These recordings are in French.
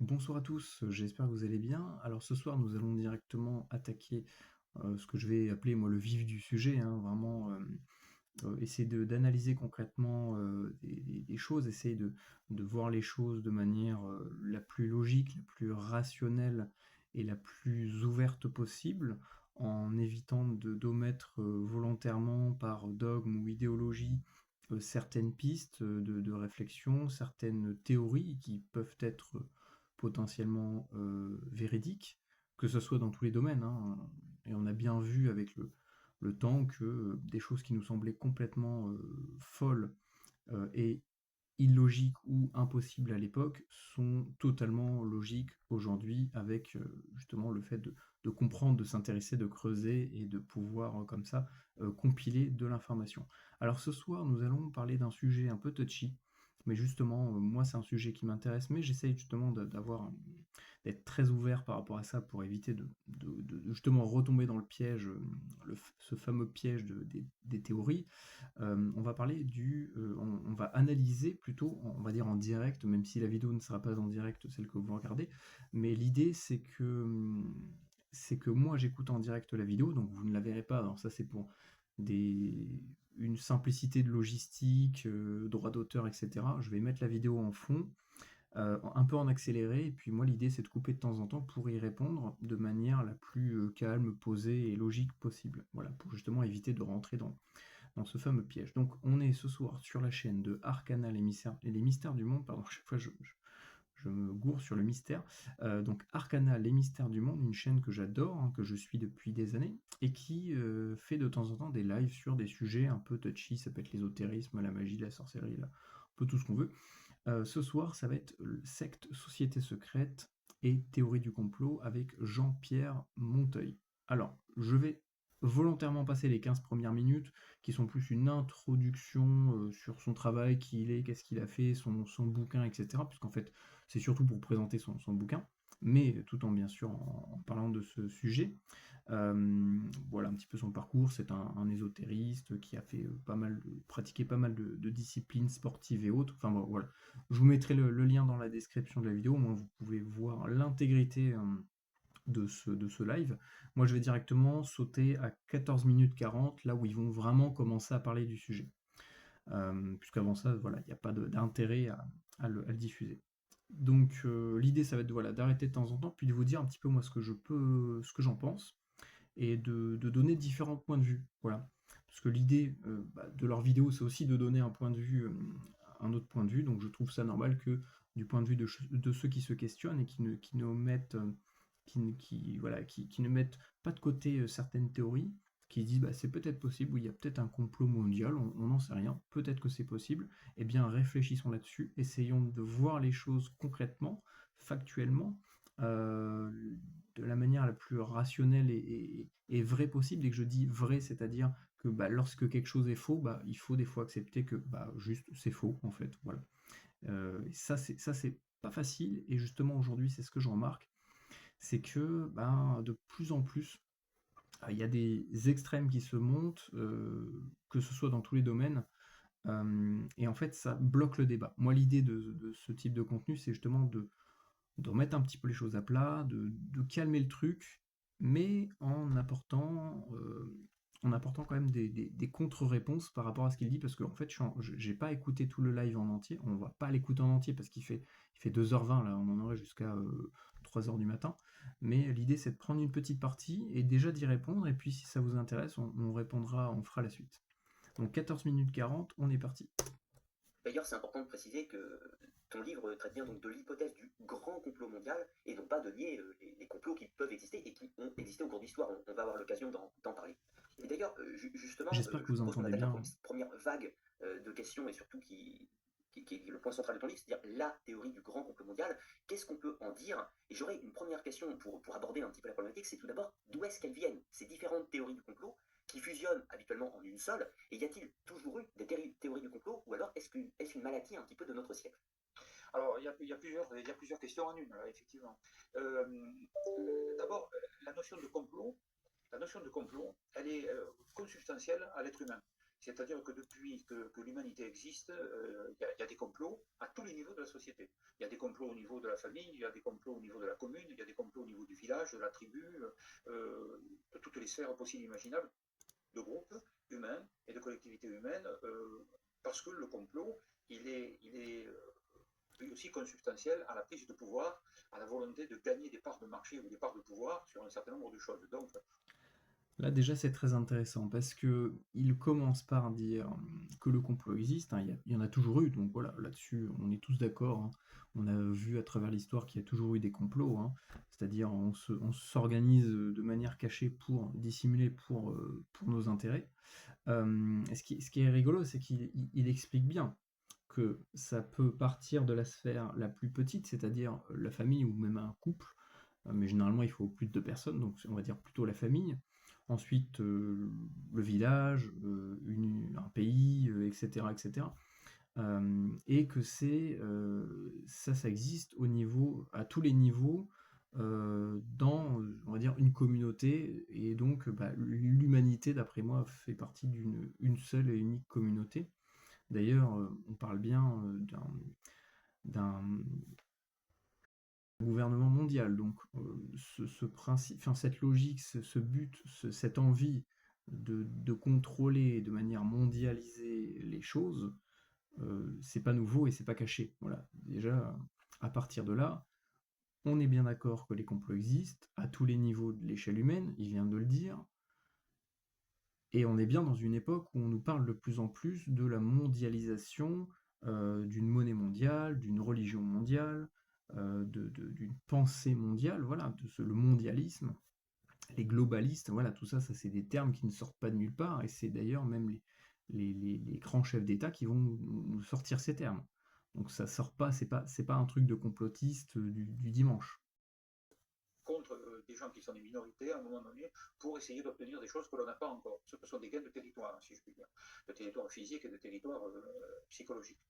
Bonsoir à tous, j'espère que vous allez bien. Alors ce soir, nous allons directement attaquer ce que je vais appeler moi le vif du sujet, hein, vraiment essayer d'analyser concrètement des choses, essayer de voir les choses de manière la plus logique, la plus rationnelle et la plus ouverte possible, en évitant d'omettre volontairement par dogme ou idéologie certaines pistes de réflexion, certaines théories qui peuvent être potentiellement véridiques, que ce soit dans tous les domaines, hein. Et on a bien vu avec le temps que des choses qui nous semblaient complètement folles et illogiques ou impossibles à l'époque sont totalement logiques aujourd'hui avec justement le fait de comprendre, de s'intéresser, de creuser et de pouvoir comme ça compiler de l'information. Alors ce soir, nous allons parler d'un sujet un peu touchy, mais justement, moi c'est un sujet qui m'intéresse, mais j'essaye justement d'être très ouvert par rapport à ça pour éviter de justement retomber dans le piège, ce fameux piège des théories. On va parler on va analyser plutôt, on va dire en direct, même si la vidéo ne sera pas en direct, celle que vous regardez, mais l'idée c'est que moi j'écoute en direct la vidéo, donc vous ne la verrez pas, alors ça c'est pour des, une simplicité de logistique, droit d'auteur, etc. Je vais mettre la vidéo en fond, un peu en accéléré, et puis moi l'idée c'est de couper de temps en temps pour y répondre de manière la plus calme, posée et logique possible. Voilà, pour justement éviter de rentrer dans ce fameux piège. Donc on est ce soir sur la chaîne de Arcana les mystères du monde, pardon, chaque fois je me gourre sur le mystère. Donc Arcana les mystères du monde, une chaîne que j'adore, hein, que je suis depuis des années, et qui fait de temps en temps des lives sur des sujets un peu touchy, ça peut être l'ésotérisme, la magie, la sorcellerie, là, un peu tout ce qu'on veut. Ce soir, ça va être secte, société secrète et théorie du complot avec Jean-Pierre Monteuil. Alors, je vais volontairement passer les 15 premières minutes, qui sont plus une introduction sur son travail, qui il est, qu'est-ce qu'il a fait, son bouquin, etc. Puisqu'en fait, c'est surtout pour présenter son bouquin, mais tout en bien sûr en parlant de ce sujet. Voilà un petit peu son parcours. C'est un ésotériste qui a fait pratiqué pas mal de disciplines sportives et autres. Enfin bon, voilà. Je vous mettrai le lien dans la description de la vidéo. Au moins vous pouvez voir l'intégrité de ce live. Moi je vais directement sauter à 14 minutes 40, là où ils vont vraiment commencer à parler du sujet. Puisqu'avant ça, voilà, il n'y a pas d'intérêt à le diffuser. Donc l'idée ça va être voilà, d'arrêter de temps en temps, puis de vous dire un petit peu moi ce que j'en pense et de donner différents points de vue. Voilà. Parce que l'idée de leur vidéo, c'est aussi de donner un point de vue, un autre point de vue. Donc je trouve ça normal que du point de vue de ceux qui se questionnent et qui ne mettent, voilà, qui ne mettent pas de côté certaines théories, qui disent bah, c'est peut-être possible, ou il y a peut-être un complot mondial, on n'en sait rien, peut-être que c'est possible, eh bien réfléchissons là-dessus, essayons de voir les choses concrètement, factuellement, euh, de la manière la plus rationnelle et vraie possible. Et que je dis vrai, c'est-à-dire que bah, lorsque quelque chose est faux, bah, il faut des fois accepter que bah, juste c'est faux en fait. Voilà. Ça c'est pas facile et justement aujourd'hui c'est ce que je remarque, c'est que ben, de plus en plus il y a des extrêmes qui se montent, que ce soit dans tous les domaines, et en fait ça bloque le débat. Moi l'idée de ce type de contenu c'est justement de remettre un petit peu les choses à plat, de calmer le truc, mais en apportant quand même des contre-réponses par rapport à ce qu'il dit, parce qu'en fait, j'ai pas écouté tout le live en entier, on va pas l'écouter en entier parce il fait 2h20, là, on en aurait jusqu'à 3h du matin, mais l'idée c'est de prendre une petite partie et déjà d'y répondre, et puis si ça vous intéresse, on répondra, on fera la suite. Donc 14 minutes 40, on est parti. D'ailleurs, c'est important de préciser que ton livre traite bien donc de l'hypothèse du grand complot mondial et non pas de nier les complots qui peuvent exister et qui ont existé au cours de l'histoire. On va avoir l'occasion d'en parler. Et d'ailleurs, justement, J'espère que je vous propose qu'on entendez attaque la bien. première vague de questions et surtout qui est le point central de ton livre, c'est-à-dire la théorie du grand complot mondial. Qu'est-ce qu'on peut en dire? Et j'aurais une première question pour aborder un petit peu la problématique, c'est tout d'abord d'où est-ce qu'elles viennent, ces différentes théories du complot qui fusionnent habituellement en une seule, et y a-t-il toujours eu des théories du complot, ou alors est-ce une maladie un petit peu de notre siècle? Alors, il y a plusieurs questions en une, effectivement. Euh, D'abord, la notion de complot, elle est consubstantielle à l'être humain. C'est-à-dire que depuis que l'humanité existe, y a des complots à tous les niveaux de la société. Il y a des complots au niveau de la famille, il y a des complots au niveau de la commune, il y a des complots au niveau du village, de la tribu, de toutes les sphères possibles et imaginables, de groupes humains et de collectivités humaines, parce que le complot, il est lui aussi consubstantiel à la prise de pouvoir, à la volonté de gagner des parts de marché ou des parts de pouvoir sur un certain nombre de choses. Donc, Là déjà c'est très intéressant parce que il commence par dire que le complot existe, hein, il y en a toujours eu, donc voilà, là-dessus on est tous d'accord, hein. On a vu à travers l'histoire qu'il y a toujours eu des complots, hein. C'est-à-dire on s'organise de manière cachée pour dissimuler pour nos intérêts. Ce qui est rigolo, c'est qu'il explique bien que ça peut partir de la sphère la plus petite, c'est-à-dire la famille ou même un couple, mais généralement il faut plus de 2 personnes, donc on va dire plutôt la famille. Ensuite, le village, un pays, etc., etc. Et que ça existe à tous les niveaux, dans, on va dire, une communauté, et donc bah, l'humanité, d'après moi, fait partie d'une seule et unique communauté. D'ailleurs, on parle bien d'un gouvernement mondial. Donc, ce principe, enfin, cette logique, ce but, cette envie de contrôler de manière mondialisée les choses, c'est pas nouveau et c'est pas caché. Voilà. Déjà, à partir de là, on est bien d'accord que les complots existent à tous les niveaux de l'échelle humaine, il vient de le dire, et on est bien dans une époque où on nous parle de plus en plus de la mondialisation, d'une monnaie mondiale, d'une religion mondiale, d'une pensée mondiale, voilà, le mondialisme, les globalistes, voilà, tout ça, ça c'est des termes qui ne sortent pas de nulle part, et c'est d'ailleurs même les grands chefs d'État qui vont nous sortir ces termes. Donc ça sort pas, c'est pas un truc de complotiste du dimanche. contre des gens qui sont des minorités à un moment donné pour essayer d'obtenir des choses que l'on n'a pas encore. Ce sont des gains de territoire, si je puis dire, de territoire physique et de territoire psychologique.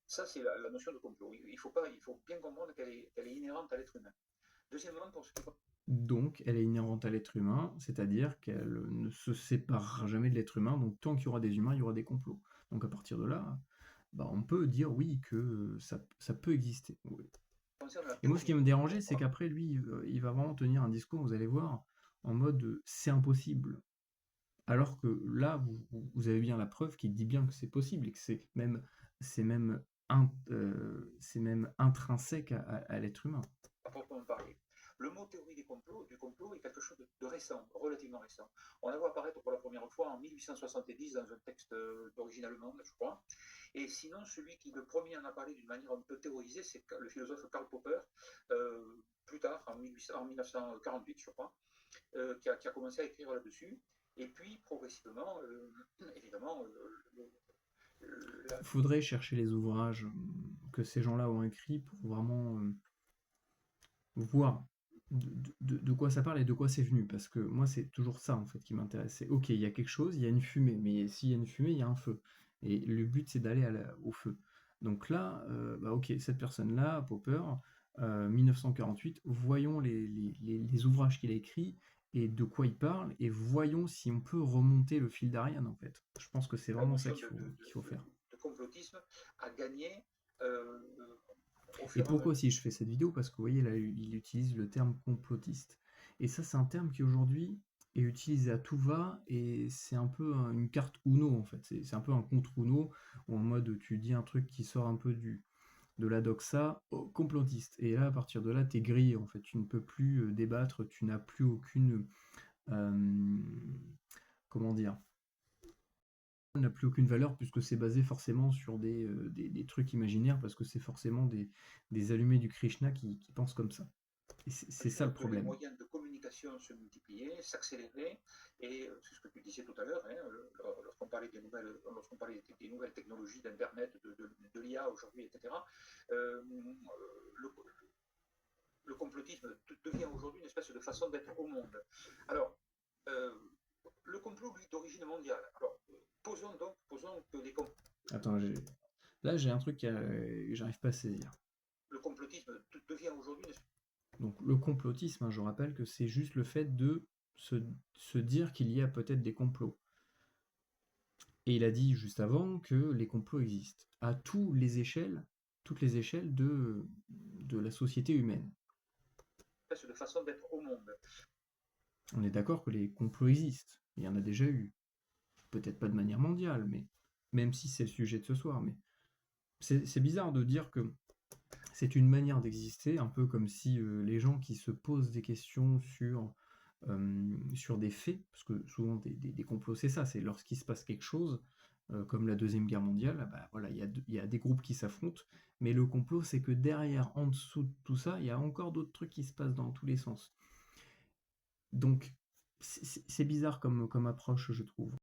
Ça, c'est la notion de complot. Il faut bien comprendre qu'elle est inhérente à l'être humain. Deuxièmement, pour ce qui Donc, elle est inhérente à l'être humain, c'est-à-dire qu'elle ne se séparera jamais de l'être humain, donc tant qu'il y aura des humains, il y aura des complots. Donc à partir de là, bah, on peut dire oui que ça peut exister. Oui. concerne la Et moi, ce qui théorie me du dérangeait, complot, c'est qu'après, lui, il va vraiment tenir un discours, vous allez voir, en mode c'est impossible. Alors que là, vous avez bien la preuve qu'il dit bien que c'est possible et que c'est même, c'est même intrinsèque à l'être humain. à proprement parler. Le mot théorie du complot est quelque chose de récent, relativement récent. On la voit apparaître pour la première fois en 1870 dans un texte d'origine allemande, je crois. Et sinon, celui qui le premier en a parlé d'une manière un peu théorisée, c'est le philosophe Karl Popper, plus tard, en 1948, je crois, qui a commencé à écrire là-dessus. Et puis, progressivement, évidemment, Il faudrait chercher les ouvrages que ces gens-là ont écrits pour vraiment voir de quoi ça parle et de quoi c'est venu. Parce que moi, c'est toujours ça, en fait, qui m'intéresse. C'est, ok, il y a quelque chose, il y a une fumée, mais s'il y a une fumée, il y a un feu. Et le but, c'est d'aller au feu. Donc là, bah, ok, cette personne-là, Popper, 1948, voyons les ouvrages qu'il a écrits et de quoi il parle, et voyons si on peut remonter le fil d'Ariane, en fait. Je pense que c'est la vraiment ça notion qu'il faut faire. de complotisme a gagné euh, au Et fur et à pourquoi mesure. aussi je fais cette vidéo? Parce que vous voyez, là, il utilise le terme complotiste. Et ça, c'est un terme qui aujourd'hui est utilisé à tout va, et c'est un peu une carte Uno, en fait. C'est un peu un contre Uno, en mode tu dis un truc qui sort un peu de la doxa, oh, complotiste. Et là, à partir de là, t'es grillé, en fait. Tu ne peux plus débattre, tu n'as plus aucune... euh, comment dire? N'a plus aucune valeur puisque c'est basé forcément sur des trucs imaginaires, parce que c'est forcément des allumés du Krishna qui pensent comme ça. Et c'est ça le Que les problème. moyens de communication se multipliaient, s'accéléraient, et c'est ce que tu disais tout à l'heure, hein, lorsqu'on parlait des nouvelles technologies d'Internet, de l'IA aujourd'hui, etc., euh, le, le complotisme devient aujourd'hui une espèce de façon d'être au monde. Alors, euh, le complot, lui, d'origine mondiale. Alors, posons que Attends, là j'ai un truc que j'arrive pas à saisir. le complotisme devient aujourd'hui une espèce. Donc le complotisme, hein, je rappelle que c'est juste le fait de se dire qu'il y a peut-être des complots. Et il a dit juste avant que les complots existent, à toutes les échelles de la société humaine. De façon d'être au monde. On est d'accord que les complots existent, il y en a déjà eu. Peut-être pas de manière mondiale, mais même si c'est le sujet de ce soir, mais c'est bizarre de dire que c'est une manière d'exister, un peu comme si les gens qui se posent des questions sur des faits, parce que souvent des complots c'est ça, c'est lorsqu'il se passe quelque chose, comme la Deuxième Guerre mondiale, bah voilà, il y a des groupes qui s'affrontent, mais le complot c'est que derrière, en dessous de tout ça, il y a encore d'autres trucs qui se passent dans tous les sens. Donc c'est bizarre comme approche, je trouve.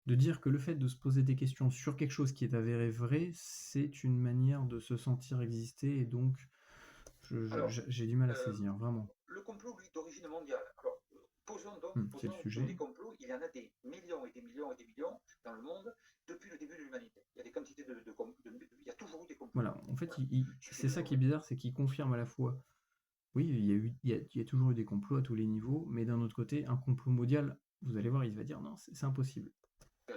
De dire que le fait de se poser des questions sur quelque chose qui est avéré vrai, c'est une manière de se sentir exister, et donc Alors, j'ai du mal à euh, saisir, vraiment. le complot, lui, d'origine mondiale. Alors, C'est le posons sujet. des complots, il y en a des millions et des millions et des millions dans le monde depuis le début de l'humanité. Il y a des quantités il y a toujours eu des complots. Voilà, en fait, Voilà. Il suffit c'est de ça qui est nommer. bizarre, c'est qu'il confirme à la fois, oui, il y a toujours eu des complots à tous les niveaux, mais d'un autre côté, un complot mondial, vous allez voir, il va dire non, c'est impossible.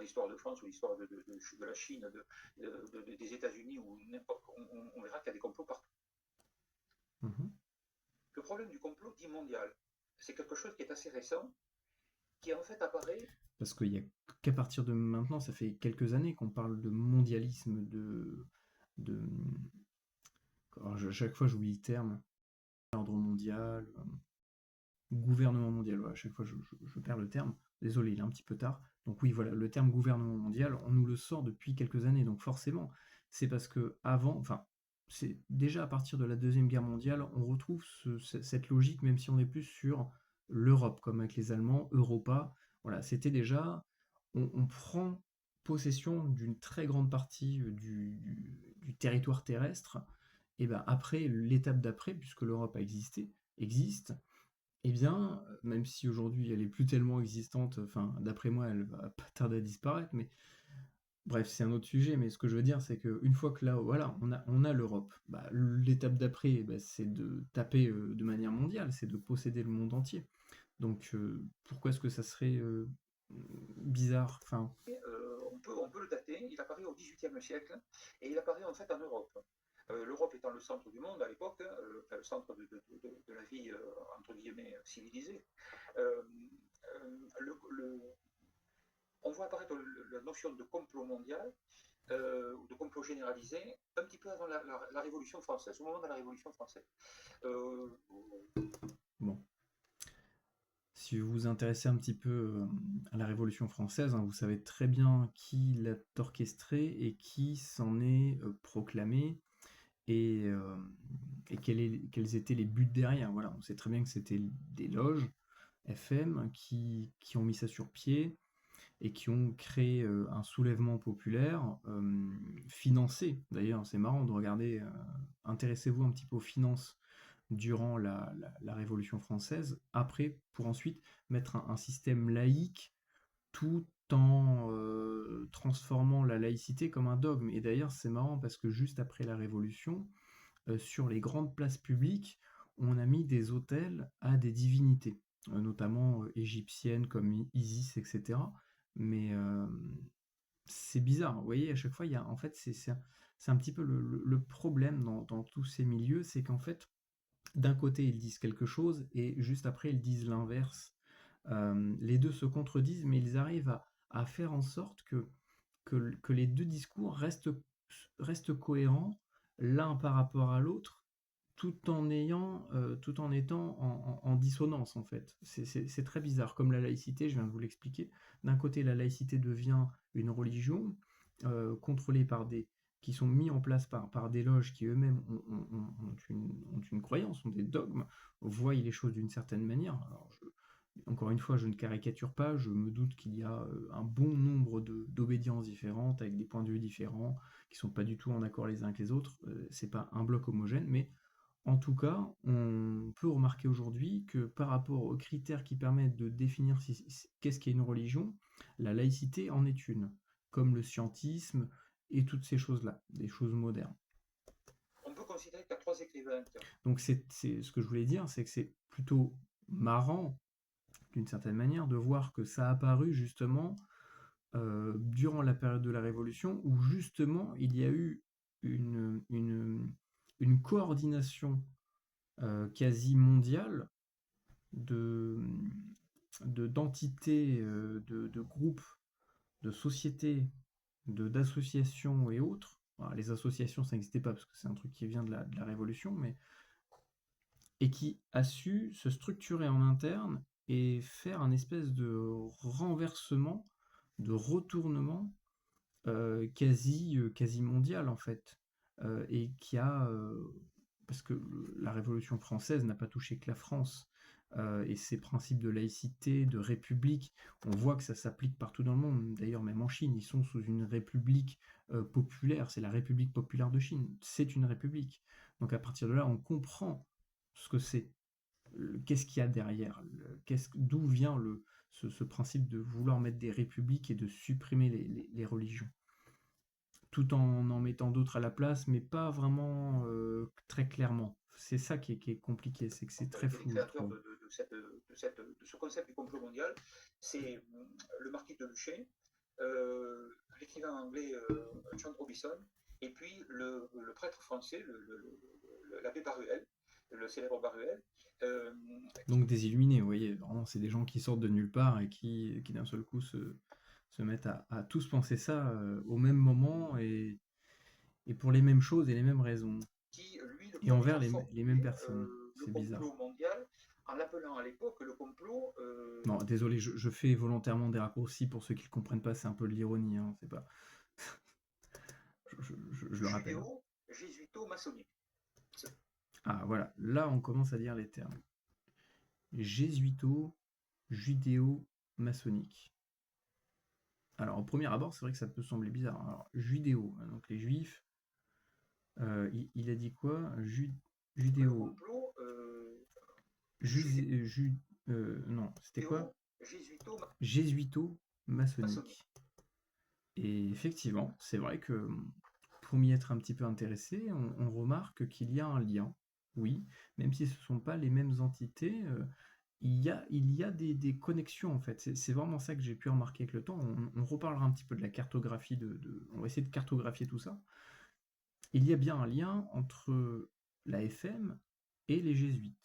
L'histoire de France ou l'histoire de la Chine, des États-Unis, ou n'importe, on verra qu'il y a des complots partout. Mhm. Le problème du complot dit mondial, c'est quelque chose qui est assez récent, qui en fait apparaît. Parce qu'il y a qu'à partir de maintenant, ça fait quelques années qu'on parle de mondialisme, de alors, chaque fois j'oublie le terme, ordre mondial, gouvernement mondial, voilà, à chaque fois je perds le terme, désolé, il est un petit peu tard. Donc oui, voilà, le terme gouvernement mondial, on nous le sort depuis quelques années, donc forcément, c'est parce que avant, enfin, c'est déjà à partir de la Deuxième Guerre mondiale, on retrouve cette logique, même si on est plus sur l'Europe, comme avec les Allemands, Europa, voilà, c'était déjà, on prend possession d'une très grande partie du territoire terrestre, et ben après, l'étape d'après, puisque l'Europe a existé, existe, eh bien, même si aujourd'hui elle est plus tellement existante, enfin, d'après moi, elle va pas tarder à disparaître, mais bref, c'est un autre sujet, mais ce que je veux dire, c'est qu'une fois que là, voilà, on a l'Europe, bah, l'étape d'après, bah, c'est de taper de manière mondiale, c'est de posséder le monde entier. Donc, pourquoi est-ce que ça serait bizarre, enfin, On peut le dater, il apparaît au XVIIIe siècle, et il apparaît en fait en Europe. L'Europe étant le centre du monde à l'époque, le centre de la vie, entre guillemets, civilisée. Euh, on voit apparaître la notion de complot mondial, ou de complot généralisé, un petit peu avant la Révolution française, au moment de la Révolution française. Euh, bon. Si vous vous intéressez un petit peu à la Révolution française, hein, vous savez très bien qui l'a orchestré et qui s'en est proclamé, et, euh, et quels étaient les buts derrière. Voilà, on sait très bien que c'était des loges FM qui ont mis ça sur pied et qui ont créé un soulèvement populaire financé. D'ailleurs, c'est marrant de regarder, intéressez-vous un petit peu aux finances durant la Révolution française, après, pour ensuite mettre un système laïque tout en transformant la laïcité comme un dogme. Et d'ailleurs, c'est marrant parce que juste après la Révolution, sur les grandes places publiques, on a mis des autels à des divinités, notamment égyptiennes comme Isis, etc. Mais c'est bizarre, vous voyez, à chaque fois, il y a, en fait, c'est un petit peu le problème dans tous ces milieux, c'est qu'en fait, d'un côté, ils disent quelque chose, et juste après, ils disent l'inverse. Les deux se contredisent, mais ils arrivent à faire en sorte que les deux discours restent cohérents l'un par rapport à l'autre, tout en étant en dissonance, en fait. C'est très bizarre, comme la laïcité, je viens de vous l'expliquer. D'un côté, la laïcité devient une religion contrôlée qui sont mis en place par des loges qui eux-mêmes ont une croyance, ont des dogmes, voient les choses d'une certaine manière. Alors, encore une fois, je ne caricature pas, je me doute qu'il y a un bon nombre d'obédiences différentes, avec des points de vue différents, qui sont pas du tout en accord les uns avec les autres. C'est pas un bloc homogène, mais en tout cas, on peut remarquer aujourd'hui que par rapport aux critères qui permettent de définir qu'est-ce qu'est une religion, la laïcité en est une, comme le scientisme et toutes ces choses-là, des choses modernes. on peut considérer qu'il y a trois écrivains. Donc ce que je voulais dire, c'est que c'est plutôt marrant, d'une certaine manière, de voir que ça a apparu justement durant la période de la Révolution, où justement il y a eu une coordination quasi mondiale d'entités, de groupes, de sociétés, d'associations et autres. Alors, les associations, ça n'existait pas parce que c'est un truc qui vient de la Révolution, mais et qui a su se structurer en interne et faire un espèce de renversement, de retournement quasi mondial en fait, et qui a parce que la Révolution française n'a pas touché que la France, et ses principes de laïcité, de république, on voit que ça s'applique partout dans le monde. D'ailleurs, même en Chine, ils sont sous une république populaire, c'est la République populaire de Chine, c'est une république. Donc à partir de là, on comprend ce que c'est, qu'est-ce qu'il y a derrière, d'où vient ce principe de vouloir mettre des républiques et de supprimer les religions tout en mettant d'autres à la place, mais pas vraiment très clairement. C'est ça qui est compliqué, c'est que c'est très Les flou, je créateurs trouve. de ce concept du complot mondial, c'est le marquis de Luchet, l'écrivain anglais John Robison, et puis le prêtre français, l'abbé Baruel, le célèbre Baruel. Donc des illuminés, vous voyez, vraiment, c'est des gens qui sortent de nulle part et qui d'un seul coup se mettent à tous penser ça au même moment et pour les mêmes choses et les mêmes raisons. Qui, lui, le Et premier envers a les mêmes formulé personnes. le C'est bizarre. complot mondial en l'appelant à l'époque le complot. Non, désolé, je fais volontairement des raccourcis pour ceux qui ne comprennent pas, c'est un peu de l'ironie, hein, c'est pas. Je le rappelle. Judéo-jésuito-maçonnique. Ah voilà, là on commence à dire les termes. Jésuito, judéo-maçonnique. Alors au premier abord, c'est vrai que ça peut sembler bizarre. Alors, judéo, donc les juifs, il a dit quoi? Judéo. Le complot. Non, c'était quoi? Jésuito-maçonnique. Jésuito-maçonnique. Et effectivement, c'est vrai que pour m'y être un petit peu intéressé, on remarque qu'il y a un lien, oui, même si ce ne sont pas les mêmes entités, il y a des connexions en fait. C'est vraiment ça que j'ai pu remarquer avec le temps. On reparlera un petit peu de la cartographie, on va essayer de cartographier tout ça. Il y a bien un lien entre la FM et les jésuites.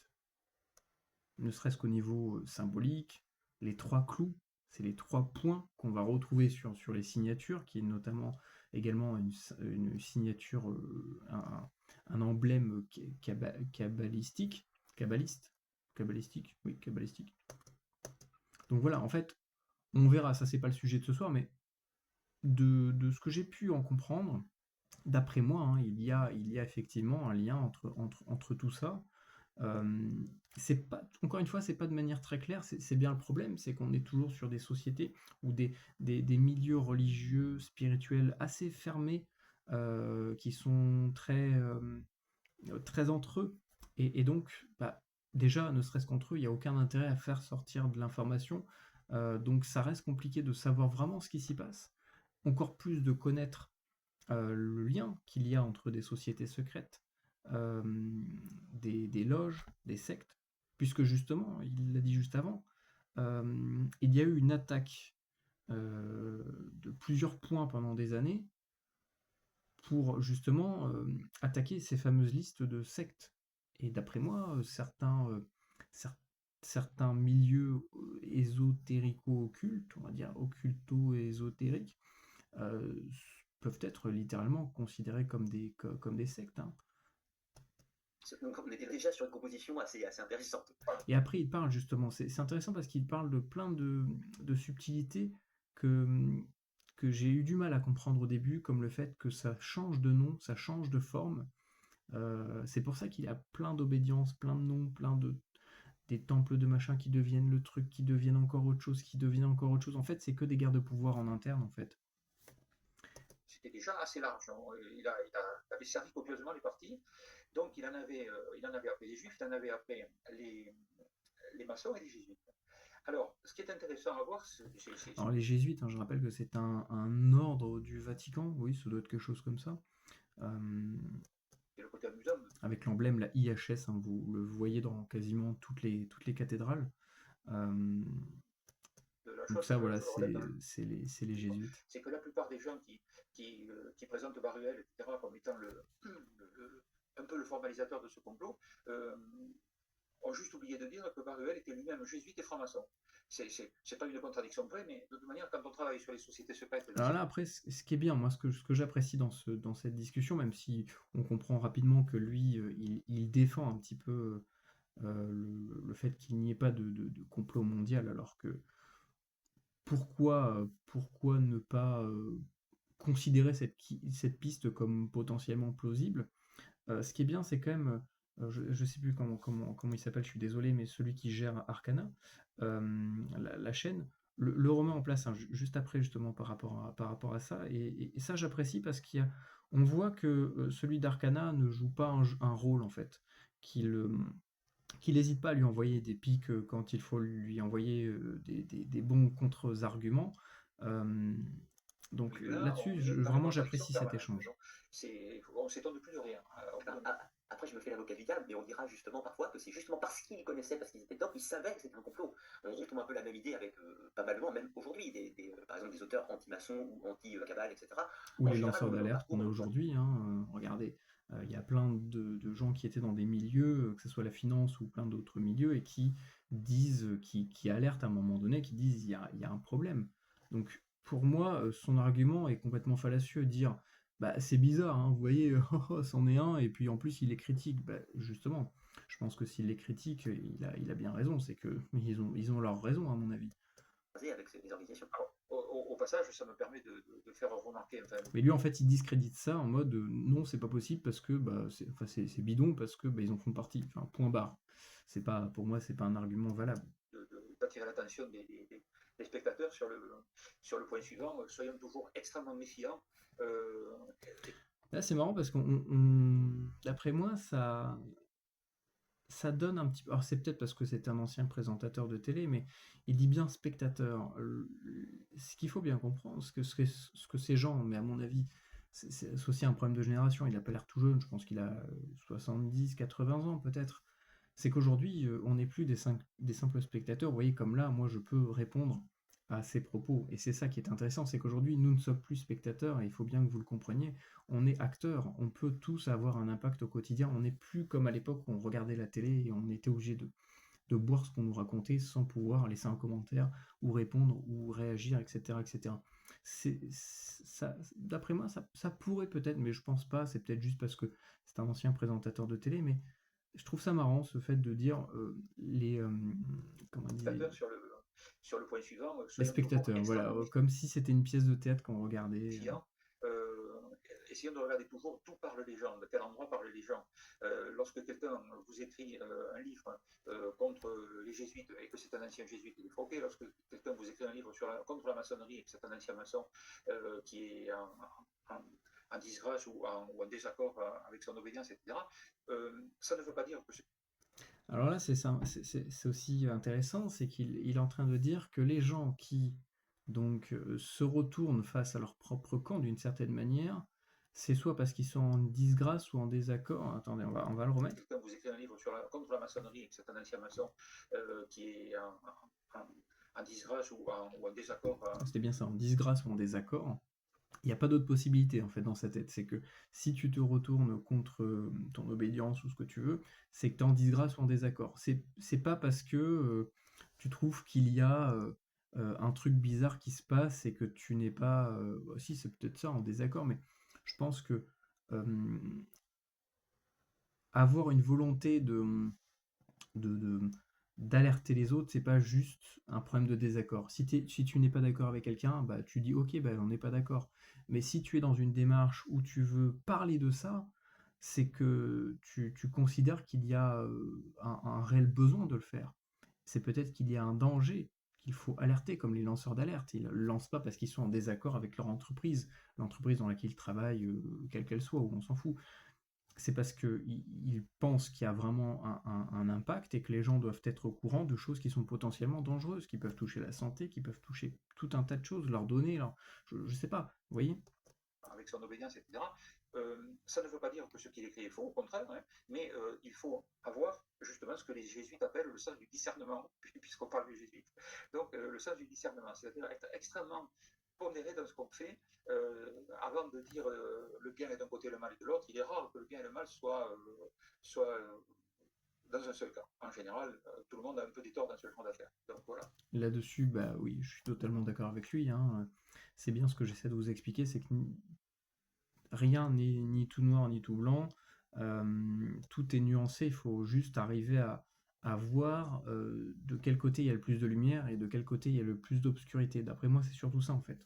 Ne serait-ce qu'au niveau symbolique, les 3 clous, c'est les 3 points qu'on va retrouver sur les signatures, qui est notamment également une signature, un emblème cabalistique, oui, cabalistique. Donc voilà, en fait, on verra, ça c'est pas le sujet de ce soir, mais de ce que j'ai pu en comprendre, d'après moi, hein, il y a effectivement un lien entre tout ça. C'est pas, encore une fois, c'est pas de manière très claire, c'est bien le problème, c'est qu'on est toujours sur des sociétés ou des milieux religieux, spirituels assez fermés, qui sont très entre eux, et donc, bah, déjà, ne serait-ce qu'entre eux, il n'y a aucun intérêt à faire sortir de l'information, donc ça reste compliqué de savoir vraiment ce qui s'y passe, encore plus de connaître le lien qu'il y a entre des sociétés secrètes, des loges, des sectes, puisque justement, il l'a dit juste avant, il y a eu une attaque de plusieurs points pendant des années pour justement attaquer ces fameuses listes de sectes. Et d'après moi, certains milieux ésotérico-occultes, on va dire occulto-ésotériques, peuvent être littéralement considérés comme des sectes. Hein. Donc on était déjà sur une composition assez intéressante. Et après, il parle justement, c'est intéressant parce qu'il parle de plein de subtilités que j'ai eu du mal à comprendre au début, comme le fait que ça change de nom, ça change de forme. C'est pour ça qu'il y a plein d'obédiences, plein de noms, des temples de machin qui deviennent le truc, qui deviennent encore autre chose, qui deviennent encore autre chose. En fait, c'est que des guerres de pouvoir en interne, en fait. C'était déjà assez large. Hein. Il avait servi copieusement les partis. Donc il en avait après les juifs, il en avait après les maçons et les jésuites. Alors, ce qui est intéressant à voir, Alors les jésuites, hein, je rappelle que c'est un ordre du Vatican, oui, ça doit être quelque chose comme ça. Et le côté amusant. Avec l'emblème, la IHS, hein, vous le voyez dans quasiment toutes les cathédrales. de la Donc chose, ça, voilà, je le relève c'est les jésuites. c'est que la plupart des gens qui présentent Baruel, etc., comme étant un peu le formalisateur de ce complot, euh, ont juste oublié de dire que Baruel était lui-même jésuite et franc-maçon. C'est pas une contradiction vraie, mais de toute manière, quand on travaille sur les sociétés secrètes, Alors là, après, ce qui est bien, moi, ce que j'apprécie dans cette discussion, même si on comprend rapidement que lui, il défend un petit peu le fait qu'il n'y ait pas de complot mondial, alors que pourquoi ne pas considérer cette piste comme potentiellement plausible? Ce qui est bien, c'est quand même, je sais plus comment il s'appelle, je suis désolé, mais celui qui gère Arcana, la chaîne, le remet en place, hein, juste après justement par rapport à ça, et ça j'apprécie parce on voit que celui d'Arcana ne joue pas un rôle en fait, qu'il qu'il n'hésite pas à lui envoyer des pics quand il faut lui envoyer des bons contre-arguments. Euh, donc mais là, là-dessus, on est dans la vraiment contradiction j'apprécie cet permanente. échange. On s'étonne plus de rien. Après, je me fais l'avocat du diable, mais on dira justement parfois que c'est justement parce qu'ils connaissaient, parce qu'ils étaient dedans, qu'ils savaient que c'était un complot. On retrouve un peu la même idée avec pas mal de gens, même aujourd'hui, par exemple des auteurs anti-maçons ou anti-cabale, etc. Ou En les général, lanceurs leur d'alerte qu'on a parcours, aujourd'hui, hein, regardez, il y a plein de gens qui étaient dans des milieux, que ce soit la finance ou plein d'autres milieux, et qui disent, qui alertent à un moment donné, qui disent il y a un problème. Donc pour moi, son argument est complètement fallacieux. Dire bah c'est bizarre, hein, vous voyez, c'en est un, et puis en plus il les critique. Bah, justement, je pense que s'il les critique, il a bien raison, c'est que ils ont leur raison à mon avis. avec les organisations. Au passage, ça me permet de faire remarquer, enfin, Mais lui, en fait, il discrédite ça en mode non, c'est pas possible parce que bah, c'est bidon parce que bah, ils en font partie. Enfin, point barre. C'est pas, pour moi, c'est pas un argument valable. d'attirer l'attention des spectateurs sur le point suivant. Soyons toujours extrêmement méfiants. Euh, Là, c'est marrant parce d'après moi, ça donne un petit peu. Alors, c'est peut-être parce que c'est un ancien présentateur de télé, mais il dit bien spectateur. Ce qu'il faut bien comprendre, ce que ces gens, mais à mon avis, c'est aussi un problème de génération. Il a pas l'air tout jeune, je pense qu'il a 70, 80 ans peut-être. C'est qu'aujourd'hui, on n'est plus des simples spectateurs. Vous voyez, comme là, moi, je peux répondre à ses propos. Et c'est ça qui est intéressant, c'est qu'aujourd'hui, nous ne sommes plus spectateurs, et il faut bien que vous le compreniez, on est acteurs, on peut tous avoir un impact au quotidien, on n'est plus comme à l'époque où on regardait la télé et on était obligé de boire ce qu'on nous racontait sans pouvoir laisser un commentaire ou répondre ou réagir, etc. etc. D'après moi, ça pourrait peut-être, mais je pense pas, c'est peut-être juste parce que c'est un ancien présentateur de télé, mais je trouve ça marrant ce fait de dire comment on dit, sur le point suivant, les soyons toujours spectateurs, voilà, extrêmement comme si c'était une pièce de théâtre qu'on regardait. méfiants. Essayons de regarder toujours d'où parlent les gens, de quel endroit parlent les gens. Lorsque quelqu'un vous écrit un livre contre les jésuites et que c'est un ancien jésuite, il est froqué. Lorsque quelqu'un vous écrit un livre contre la maçonnerie et que c'est un ancien maçon qui est en disgrâce ou en désaccord avec son obédience, etc., ça ne veut pas dire que Alors là, c'est aussi intéressant, c'est qu'il est en train de dire que les gens qui donc se retournent face à leur propre camp d'une certaine manière, c'est soit parce qu'ils sont en disgrâce ou en désaccord. Attendez, on va le remettre. quelqu'un vous écrit un livre contre la maçonnerie et que c'est un ancien maçon qui est en disgrâce ou en désaccord. C'était bien ça, en disgrâce ou en désaccord. Il n'y a pas d'autre possibilité en fait dans sa tête. C'est que si tu te retournes contre ton obédience ou ce que tu veux, c'est que tu es en disgrâce ou en désaccord. C'est pas parce que tu trouves qu'il y a un truc bizarre qui se passe et que tu n'es pas. Si, c'est peut-être ça, en désaccord, mais je pense que euh, avoir une volonté de- d'alerter les autres, c'est pas juste un problème de désaccord. Si tu n'es pas d'accord avec quelqu'un, bah, tu dis ok, bah, on n'est pas d'accord. Mais si tu es dans une démarche où tu veux parler de ça, c'est que tu considères qu'il y a un réel besoin de le faire. C'est peut-être qu'il y a un danger qu'il faut alerter, comme les lanceurs d'alerte. Ils ne le lancent pas parce qu'ils sont en désaccord avec leur entreprise, l'entreprise dans laquelle ils travaillent, quelle qu'elle soit, ou on s'en fout. C'est parce qu'ils pensent qu'il y a vraiment un impact et que les gens doivent être au courant de choses qui sont potentiellement dangereuses, qui peuvent toucher la santé, qui peuvent toucher tout un tas de choses, leurs données, je sais pas, vous voyez? avec son obédience, etc. Ça ne veut pas dire que ce qu'il écrit est faux, au contraire, hein, mais il faut avoir justement exactement ce que les jésuites appellent le sens du discernement, puisqu'on parle des jésuites. Donc, le sens du discernement, c'est-à-dire être extrêmement pondéré dans ce qu'on fait, avant de dire le bien est d'un côté et le mal est de l'autre. Il est rare que le bien et le mal soient dans un seul cas. En général, tout le monde a un peu des torts dans ce genre d'affaires. Donc voilà. Là-dessus, bah oui, je suis totalement d'accord avec lui, hein. C'est bien ce que j'essaie de vous expliquer, c'est que rien n'est ni tout noir ni tout blanc. Tout est nuancé, il faut juste arriver à voir de quel côté il y a le plus de lumière et de quel côté il y a le plus d'obscurité. D'après moi, c'est surtout ça en fait.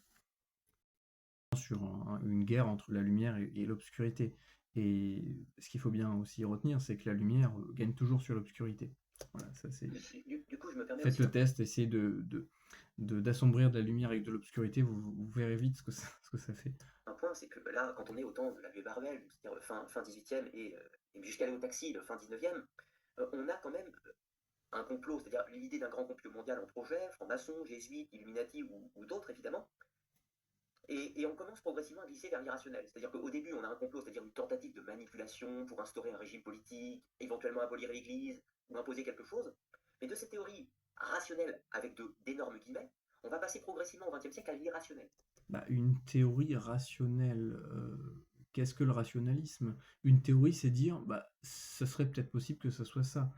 Sur une guerre entre la lumière et l'obscurité. Et ce qu'il faut bien aussi retenir, c'est que la lumière gagne toujours sur l'obscurité. Voilà, ça c'est. Du coup, je me permets Faites aussi le test, essayez d'assombrir de la lumière avec de l'obscurité, vous verrez vite ce que ça fait. un point, c'est que là, quand on est au temps de la vieille Barbel, c'est-à-dire fin 18e et jusqu'à aller au taxi, le fin 19e, on a quand même un complot, c'est-à-dire l'idée d'un grand complot mondial en projet, francs-maçons, jésuites, Illuminati ou d'autres évidemment. Et on commence progressivement à glisser vers l'irrationnel. C'est-à-dire qu'au début, on a un complot, c'est-à-dire une tentative de manipulation pour instaurer un régime politique, éventuellement abolir l'Église ou imposer quelque chose. Mais de cette théorie rationnelle, avec d'énormes guillemets, on va passer progressivement au XXe siècle à l'irrationnel. Bah, une théorie rationnelle, qu'est-ce que le rationalisme? Une théorie, c'est dire, bah, ce serait peut-être possible que ce soit ça.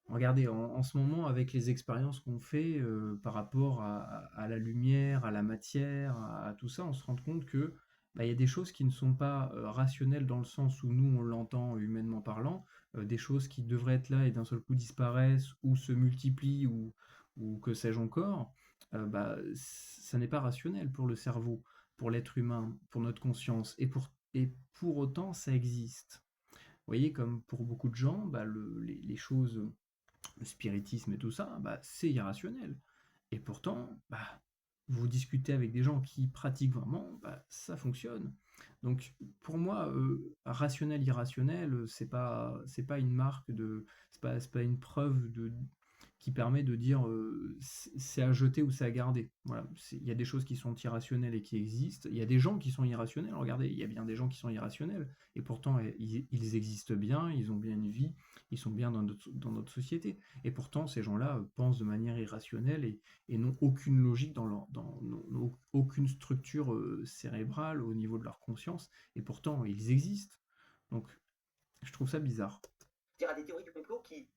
Regardez, en ce moment, avec les expériences qu'on fait par rapport à la lumière, à la matière, à tout ça, on se rend compte que bah, y a des choses qui ne sont pas rationnelles dans le sens où nous, on l'entend humainement parlant, des choses qui devraient être là et d'un seul coup disparaissent ou se multiplient ou que sais-je encore, bah, ça n'est pas rationnel pour le cerveau, pour l'être humain, pour notre conscience, et pour autant, ça existe. Vous voyez, comme pour beaucoup de gens, bah, les choses, le spiritisme et tout ça, bah, c'est irrationnel. Et pourtant, bah, vous discutez avec des gens qui pratiquent vraiment, bah, ça fonctionne. Donc pour moi, rationnel, irrationnel, c'est pas une marque de, c'est pas une preuve qui permet de dire c'est à jeter ou c'est à garder. Voilà, il y a des choses qui sont irrationnelles et qui existent. Il y a des gens qui sont irrationnels. Regardez, il y a bien des gens qui sont irrationnels et pourtant ils existent bien, ils ont bien une vie, ils sont bien dans notre société. Et pourtant, ces gens-là pensent de manière irrationnelle et n'ont aucune logique n'ont aucune structure cérébrale au niveau de leur conscience. Et pourtant, ils existent. Donc, je trouve ça bizarre. C'est-à-dire à des théories du complot qui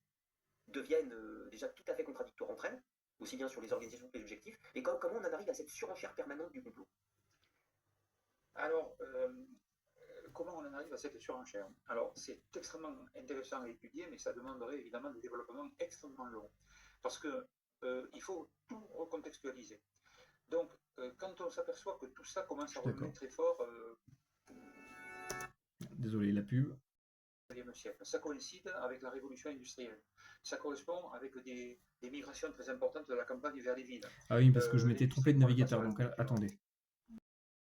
deviennent déjà tout à fait contradictoires entre elles, aussi bien sur les organisations que les objectifs, et comment on en arrive à cette surenchère permanente du complot? Alors, comment on en arrive à cette surenchère? Alors, c'est extrêmement intéressant à étudier, mais ça demanderait évidemment des développements extrêmement longs. Parce que il faut tout recontextualiser. Donc, quand on s'aperçoit que tout ça commence à revenir très fort... Désolé, la pub. Siècle. Ça coïncide avec la révolution industrielle. Ça correspond avec des migrations très importantes de la campagne vers les villes. Ah oui, parce que je m'étais trompé de navigateur, donc attendez.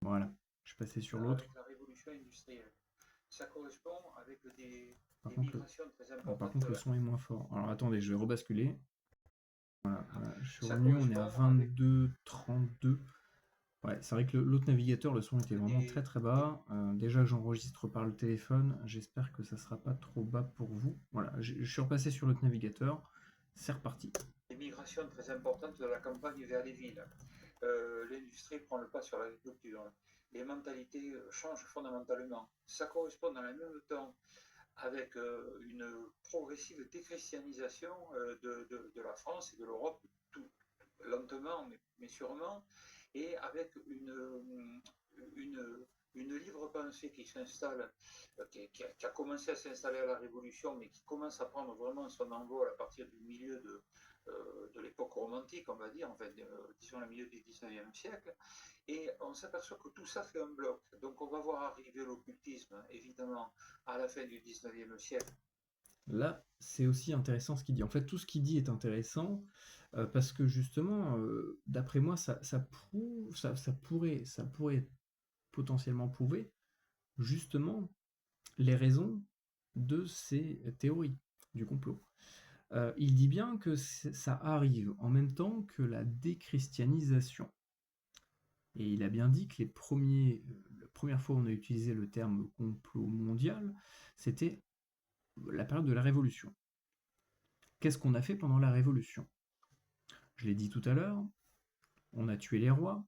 Voilà, je suis passé sur l'autre. Avec la révolution industrielle. Ça correspond avec des migrations très importantes. Par contre, le son est moins fort. Alors attendez, je vais rebasculer. Voilà, je suis revenu, on est à 22-32. Ouais, c'est vrai que l'autre navigateur, le son était vraiment très très bas. Déjà que j'enregistre par le téléphone, j'espère que ça sera pas trop bas pour vous. Voilà, je suis repassé sur l'autre navigateur. C'est reparti. Des migrations très importantes de la campagne vers les villes. L'industrie prend le pas sur l'agriculture. Les mentalités changent fondamentalement. Ça correspond dans le même temps avec une progressive déchristianisation de la France et de l'Europe, lentement mais sûrement, et avec une libre pensée qui s'installe, qui a commencé à s'installer à la Révolution, mais qui commence à prendre vraiment son envol à partir du milieu de l'époque romantique, on va dire, enfin, disons le milieu du 19e siècle, et on s'aperçoit que tout ça fait un bloc. Donc on va voir arriver l'occultisme, évidemment, à la fin du 19e siècle. Là, c'est aussi intéressant ce qu'il dit. En fait, tout ce qu'il dit est intéressant parce que justement, d'après moi, ça pourrait potentiellement prouver justement les raisons de ces théories du complot. Il dit bien que ça arrive en même temps que la déchristianisation. Et il a bien dit que la première fois où on a utilisé le terme complot mondial, c'était la période de la Révolution. Qu'est-ce qu'on a fait pendant la Révolution? Je l'ai dit tout à l'heure, on a tué les rois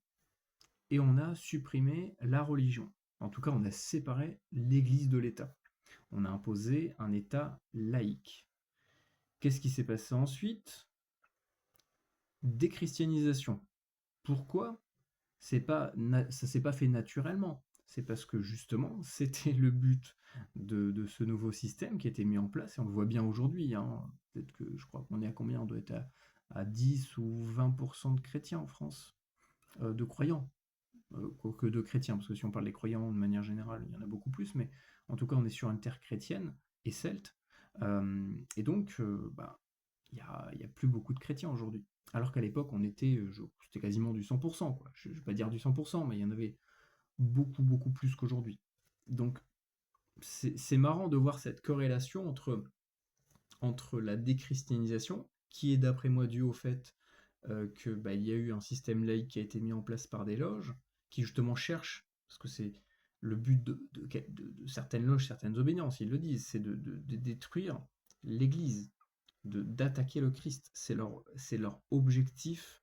et on a supprimé la religion. En tout cas, on a séparé l'Église de l'État. On a imposé un État laïque. Qu'est-ce qui s'est passé ensuite? Déchristianisation. Pourquoi? Ça s'est pas fait naturellement. C'est parce que justement, c'était le but de ce nouveau système qui a été mis en place, et on le voit bien aujourd'hui, hein. Peut-être que je crois qu'on est à combien? On doit être à 10 ou 20% de chrétiens en France, de croyants, que de chrétiens, parce que si on parle des croyants de manière générale, il y en a beaucoup plus, mais en tout cas, on est sur une terre chrétienne et celte, et donc, bah, il y a plus beaucoup de chrétiens aujourd'hui. Alors qu'à l'époque, c'était quasiment du 100%, quoi. Je vais pas dire du 100%, mais il y en avait beaucoup, beaucoup plus qu'aujourd'hui. Donc, c'est marrant de voir cette corrélation entre la déchristianisation, qui est d'après moi due au fait que il y a eu un système laïque qui a été mis en place par des loges, qui justement cherchent, parce que c'est le but de certaines loges, certaines obédiences, ils le disent, c'est de détruire l'Église, d'attaquer le Christ. C'est leur objectif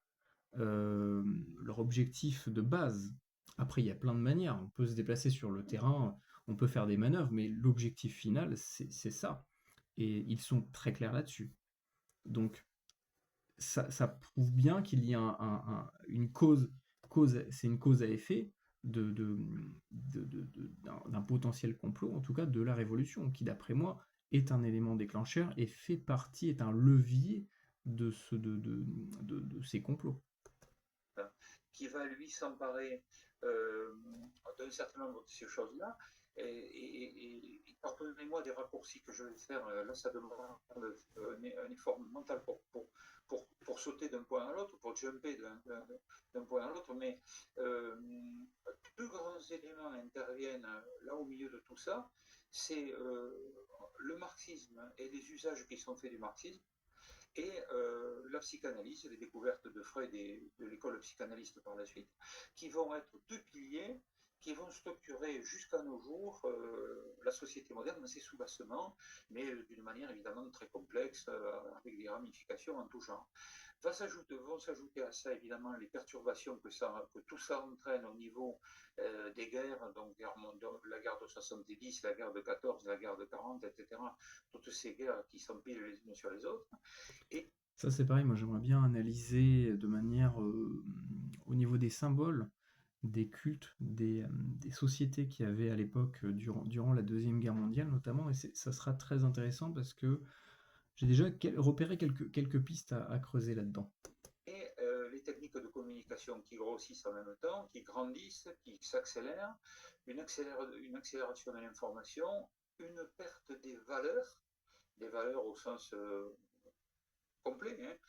de base. Après, il y a plein de manières. On peut se déplacer sur le terrain, on peut faire des manœuvres, mais l'objectif final, c'est ça. Et ils sont très clairs là-dessus. Donc, ça prouve bien qu'il y a une c'est une cause à effet d'un potentiel complot, en tout cas de la révolution, qui d'après moi est un élément déclencheur et est un levier de ces complots. Qui va lui s'emparer d'un certain nombre de ces choses-là. Et pardonnez-moi des raccourcis que je vais faire, là ça demande un effort mental pour sauter d'un point à l'autre, pour jumper d'un point à l'autre, mais deux grands éléments interviennent là au milieu de tout ça, c'est le marxisme et les usages qui sont faits du marxisme, et la psychanalyse, les découvertes de Freud et de l'école psychanalyste par la suite, qui vont être deux piliers qui vont structurer jusqu'à nos jours la société moderne dans ses soubassements, mais d'une manière évidemment très complexe, avec des ramifications en tout genre. Vont s'ajouter à ça évidemment les perturbations que tout ça entraîne au niveau des guerres, donc la guerre de 70, la guerre de 14, la guerre de 40, etc. Toutes ces guerres qui s'empilent les unes sur les autres. Et ça c'est pareil, moi j'aimerais bien analyser de manière au niveau des symboles, des cultes, des sociétés qu'il y avait à l'époque durant la Deuxième Guerre mondiale notamment, et ça sera très intéressant parce que j'ai déjà repéré quelques pistes à creuser là-dedans. Et les techniques de communication qui grossissent en même temps, qui grandissent, qui s'accélèrent, une accélération de l'information, une perte des valeurs au sens complet.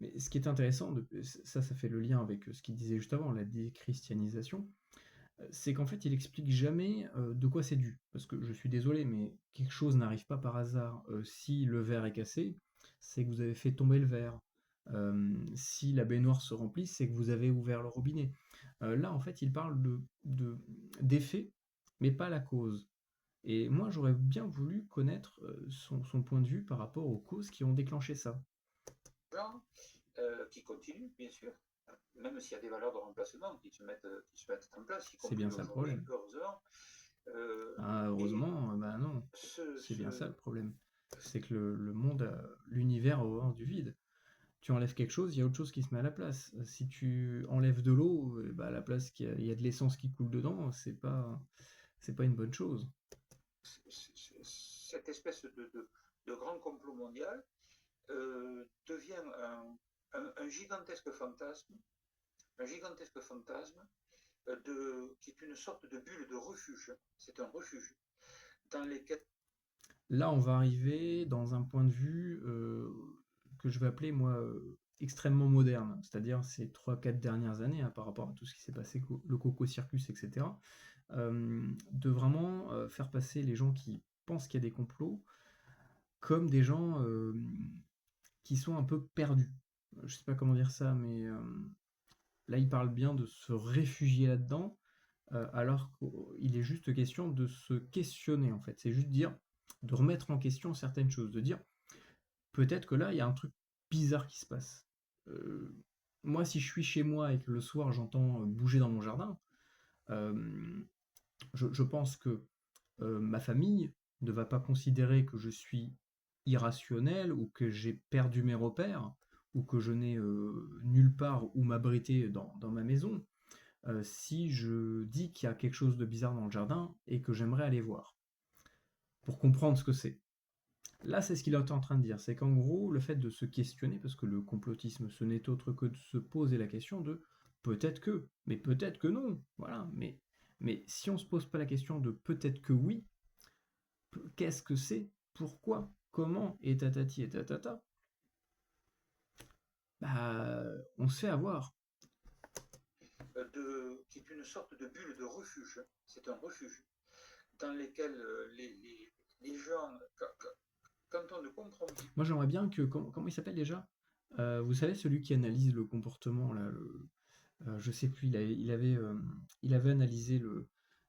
Mais ce qui est intéressant, ça fait le lien avec ce qu'il disait juste avant, la déchristianisation, c'est qu'en fait il explique jamais de quoi c'est dû. Parce que je suis désolé, mais quelque chose n'arrive pas par hasard. Si le verre est cassé, c'est que vous avez fait tomber le verre. Si la baignoire se remplit, c'est que vous avez ouvert le robinet. Là, en fait, il parle d'effet, mais pas la cause. Et moi, j'aurais bien voulu connaître son point de vue par rapport aux causes qui ont déclenché ça. Qui continue, bien sûr, même s'il y a des valeurs de remplacement qui se mettent en place. C'est bien ça le problème. Heureusement, non. C'est bien ça le problème. C'est que le monde, l'univers a horreur du vide. Tu enlèves quelque chose, il y a autre chose qui se met à la place. Si tu enlèves de l'eau, à la place il y a de l'essence qui coule dedans, c'est pas une bonne chose. Cette espèce de grand complot mondial devient un gigantesque fantasme, qui est une sorte de bulle de refuge. C'est un refuge dans lesquels... Là, on va arriver dans un point de vue que je vais appeler, moi, extrêmement moderne, c'est-à-dire ces 3-4 dernières années, par rapport à tout ce qui s'est passé, le Coco Circus, etc., de vraiment faire passer les gens qui pensent qu'il y a des complots comme des gens qui sont un peu perdus. Je sais pas comment dire ça, mais là, il parle bien de se réfugier là-dedans, alors qu'il est juste question de se questionner, en fait. C'est juste dire, de remettre en question certaines choses, de dire, peut-être que là, il y a un truc bizarre qui se passe. Euh, Moi, si je suis chez moi et que le soir, j'entends bouger dans mon jardin, euh, je pense que ma famille ne va pas considérer que je suis irrationnel ou que j'ai perdu mes repères ou que je n'ai nulle part où m'abriter dans ma maison si je dis qu'il y a quelque chose de bizarre dans le jardin et que j'aimerais aller voir pour comprendre ce que c'est. Là, c'est ce qu'il est en train de dire, c'est qu'en gros, le fait de se questionner, parce que le complotisme, ce n'est autre que de se poser la question de peut-être que, mais peut-être que non, voilà, mais si on se pose pas la question de peut-être que oui, qu'est-ce que c'est, pourquoi, comment, et tatati et tatata, bah, on se fait avoir. Qui est une sorte de bulle de refuge. C'est un refuge dans lequel les gens, quand on ne comprend plus. Moi, j'aimerais bien que, comment il s'appelle déjà? Vous savez, celui qui analyse le comportement, là, je sais plus, il avait analysé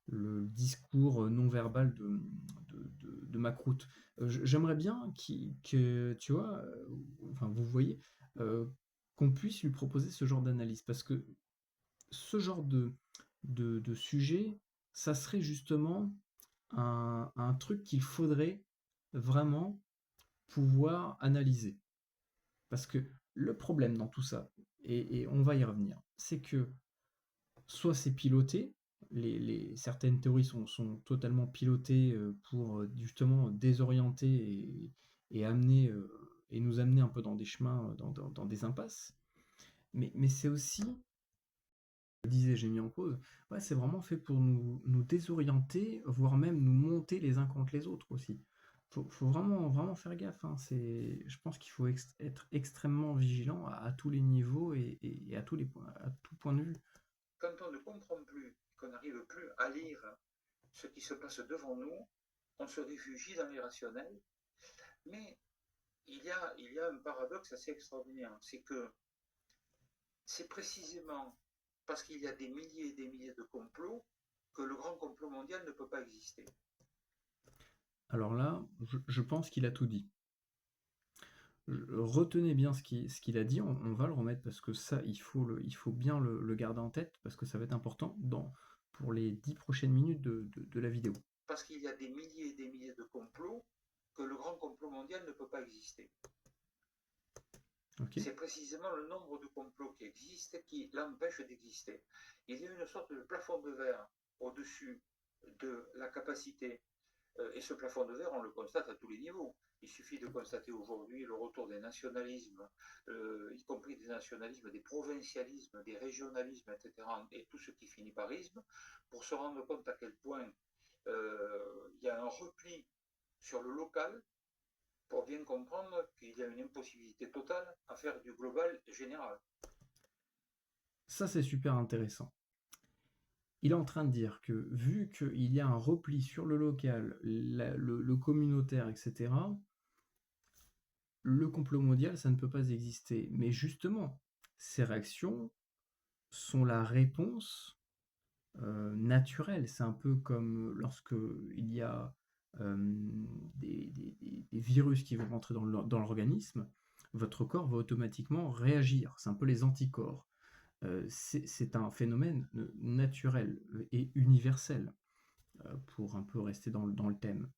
le discours non verbal de Macroute. J'aimerais bien que, tu vois, enfin, vous voyez, euh, qu'on puisse lui proposer ce genre d'analyse, parce que ce genre de sujet, ça serait justement un truc qu'il faudrait vraiment pouvoir analyser. Parce que le problème dans tout ça, et on va y revenir, c'est que soit c'est piloté, certaines théories sont totalement pilotées pour justement désorienter et amener et nous amener un peu dans des chemins, dans des impasses. Mais c'est aussi, je disais, j'ai mis en pause, ouais, c'est vraiment fait pour nous désorienter, voire même nous monter les uns contre les autres aussi. Faut vraiment faire gaffe, hein. Je pense qu'il faut être extrêmement vigilant à tous les niveaux et à tous les points, à tout point de vue. Quand on ne comprend plus, qu'on n'arrive plus à lire ce qui se passe devant nous, on se réfugie dans l'irrationnel. Mais il y a un paradoxe assez extraordinaire, c'est que c'est précisément parce qu'il y a des milliers et des milliers de complots que le grand complot mondial ne peut pas exister. Alors là, je pense qu'il a tout dit. Retenez bien ce qu'il a dit, on va le remettre parce que ça, il faut bien le garder en tête parce que ça va être important pour les 10 prochaines minutes de la vidéo. Parce qu'il y a des milliers et des milliers de complots que le grand complot mondial ne peut pas exister. Okay. C'est précisément le nombre de complots qui existent qui l'empêche d'exister. Il y a une sorte de plafond de verre au-dessus de la capacité. Et ce plafond de verre, on le constate à tous les niveaux. Il suffit de constater aujourd'hui le retour des nationalismes, y compris des nationalismes, des provincialismes, des régionalismes, etc., et tout ce qui finit par isme, pour se rendre compte à quel point il y a un repli sur le local pour bien comprendre qu'il y a une impossibilité totale à faire du global général. Ça, c'est super intéressant. Il est en train de dire que vu qu'il y a un repli sur le local, le communautaire, etc., le complot mondial, ça ne peut pas exister. Mais justement, ces réactions sont la réponse naturelle. C'est un peu comme lorsque il y a des virus qui vont rentrer dans l'organisme, votre corps va automatiquement réagir. C'est un peu les anticorps. C'est un phénomène naturel et universel, pour un peu rester dans le thème.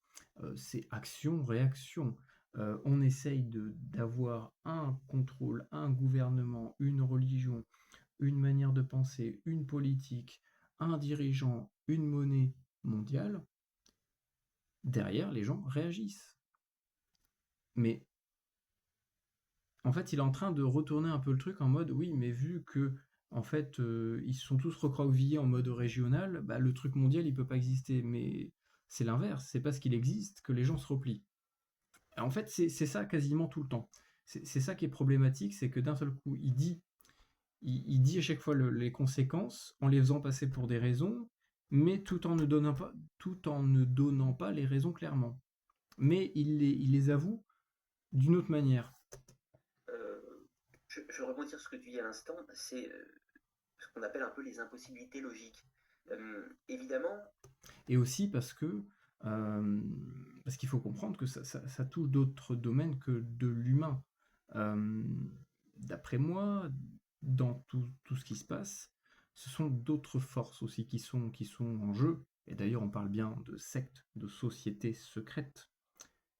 C'est action-réaction. On essaye d'avoir un contrôle, un gouvernement, une religion, une manière de penser, une politique, un dirigeant, une monnaie mondiale. Derrière, les gens réagissent. Mais en fait, il est en train de retourner un peu le truc en mode oui, mais vu que en fait ils sont tous recroquevillés en mode régional, bah, le truc mondial il peut pas exister. Mais c'est l'inverse, c'est parce qu'il existe que les gens se replient. Et en fait, c'est ça quasiment tout le temps. C'est ça qui est problématique, c'est que d'un seul coup, il dit à chaque fois les conséquences en les faisant passer pour des raisons, mais tout en ne donnant pas les raisons clairement. Mais il les avoue d'une autre manière. Je rebondis sur ce que tu dis à l'instant, c'est ce qu'on appelle un peu les impossibilités logiques. Évidemment, Et aussi parce qu'il faut comprendre que ça touche d'autres domaines que de l'humain. Euh, D'après moi, dans tout ce qui se passe, ce sont d'autres forces aussi qui sont en jeu. Et d'ailleurs, on parle bien de sectes, de sociétés secrètes,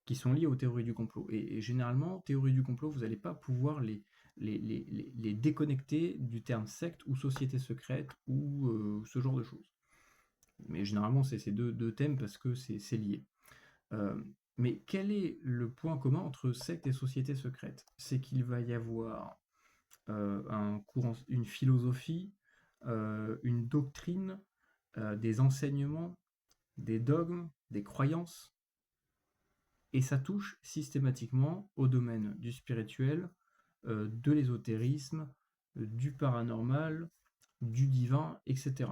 qui sont liées aux théories du complot. Et généralement, théories du complot, vous n'allez pas pouvoir les déconnecter du terme secte ou société secrète ou ce genre de choses. Mais généralement, c'est ces deux thèmes parce que c'est lié. Euh, mais quel est le point commun entre secte et société secrète? C'est qu'il va y avoir une philosophie, une doctrine, des enseignements, des dogmes, des croyances, et ça touche systématiquement au domaine du spirituel, de l'ésotérisme, du paranormal, du divin, etc.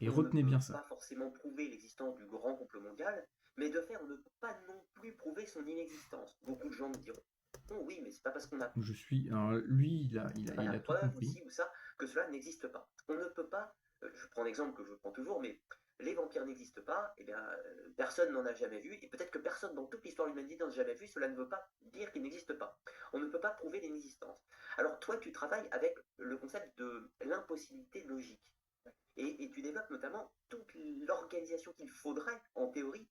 Et on ne retenez peut bien ça. pas forcément prouver l'existence du grand complot mondial, mais de fait, on ne peut pas non plus prouver son inexistence. Beaucoup de gens me diront, oh oui, mais c'est pas parce qu'on n'a Alors lui, pas la il a tout preuve compris. aussi ou ça que cela n'existe pas. On ne peut pas, je prends l'exemple que je prends toujours, mais les vampires n'existent pas, eh bien, personne n'en a jamais vu, et peut-être que personne dans toute l'histoire de l'humanité n'en a jamais vu, cela ne veut pas dire qu'il n'existe pas. On ne peut pas prouver l'inexistence. Alors toi, tu travailles avec le concept de l'impossibilité logique. Et tu développes notamment toute l'organisation qu'il faudrait, en théorie,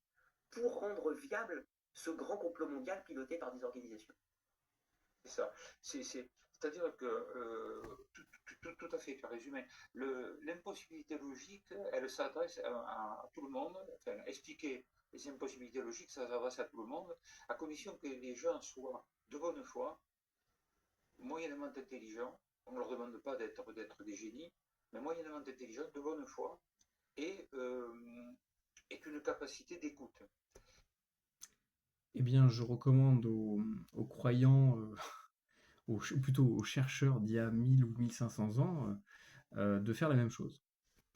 pour rendre viable ce grand complot mondial piloté par des organisations. C'est ça. C'est-à-dire que, tout à fait, tu as résumé. L'impossibilité logique, elle s'adresse à tout le monde. Enfin, expliquer les impossibilités logiques, ça s'adresse à tout le monde, à condition que les gens soient de bonne foi, moyennement intelligents. On ne leur demande pas d'être des génies, mais moyennement intelligents, de bonne foi, et une capacité d'écoute. Eh bien, je recommande aux croyants, plutôt aux chercheurs d'il y a 1000 ou 1500 ans, de faire la même chose.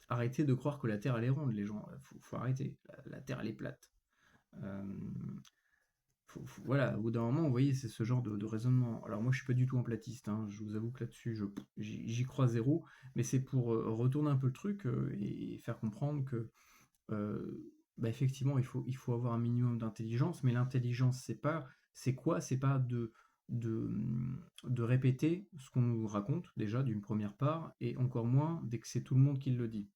Arrêtez de croire que la Terre elle est ronde, les gens. Faut arrêter. La Terre elle est plate. Euh, voilà, au bout d'un moment, vous voyez, c'est ce genre de raisonnement. Alors moi, je suis pas du tout un platiste, hein, je vous avoue que là-dessus, j'y crois zéro, mais c'est pour retourner un peu le truc et faire comprendre que, bah, effectivement, il faut avoir un minimum d'intelligence, mais l'intelligence, c'est quoi? C'est pas de, de répéter ce qu'on nous raconte, déjà, d'une première part, et encore moins dès que c'est tout le monde qui le dit.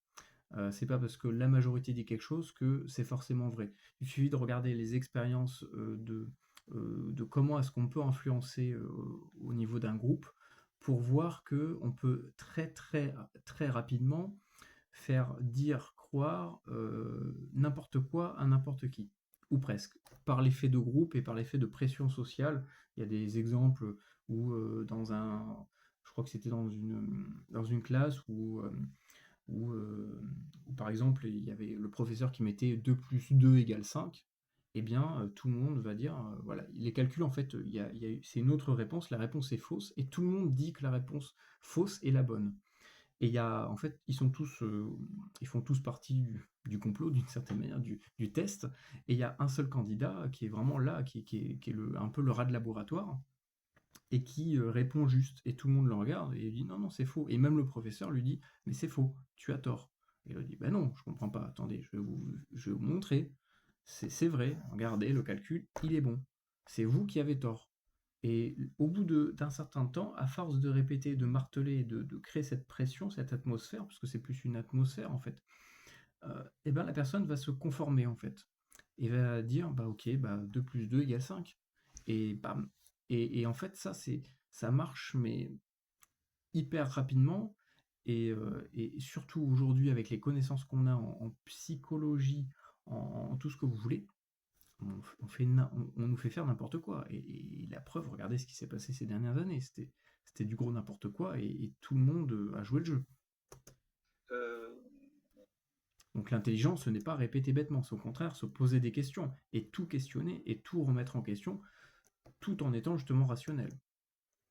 C'est pas parce que la majorité dit quelque chose que c'est forcément vrai. Il suffit de regarder les expériences de comment est-ce qu'on peut influencer au niveau d'un groupe pour voir que on peut très très très rapidement faire dire, croire n'importe quoi à n'importe qui, ou presque, par l'effet de groupe et par l'effet de pression sociale. Il y a des exemples où je crois que c'était dans une classe où, par exemple, il y avait le professeur qui mettait 2 plus 2 égale 5, eh bien, tout le monde va dire, voilà, les calculs, en fait, c'est une autre réponse, la réponse est fausse, et tout le monde dit que la réponse fausse est la bonne. Et en fait, ils font tous partie du complot, d'une certaine manière, du test, et il y a un seul candidat qui est vraiment là, qui est un peu le rat de laboratoire, et qui répond juste. Et tout le monde le regarde et il dit non, non, c'est faux. Et même le professeur lui dit mais c'est faux, tu as tort. Et il lui dit ben non, je comprends pas, attendez, je vais vous montrer. C'est vrai, regardez, le calcul, il est bon. C'est vous qui avez tort. Et au bout d'un certain temps, à force de répéter, de marteler, de créer cette pression, cette atmosphère, parce que c'est plus une atmosphère en fait, et ben la personne va se conformer en fait. Et va dire bah ok, bah 2 plus 2 égale 5. Et bam. Et en fait, ça marche, mais hyper rapidement. Et surtout aujourd'hui, avec les connaissances qu'on a en psychologie, en tout ce que vous voulez, on nous fait faire n'importe quoi. Et la preuve, regardez ce qui s'est passé ces dernières années. C'était du gros n'importe quoi et tout le monde a joué le jeu. Euh, Donc l'intelligence, ce n'est pas répéter bêtement, c'est au contraire se poser des questions et tout questionner et tout remettre en question tout en étant justement rationnel.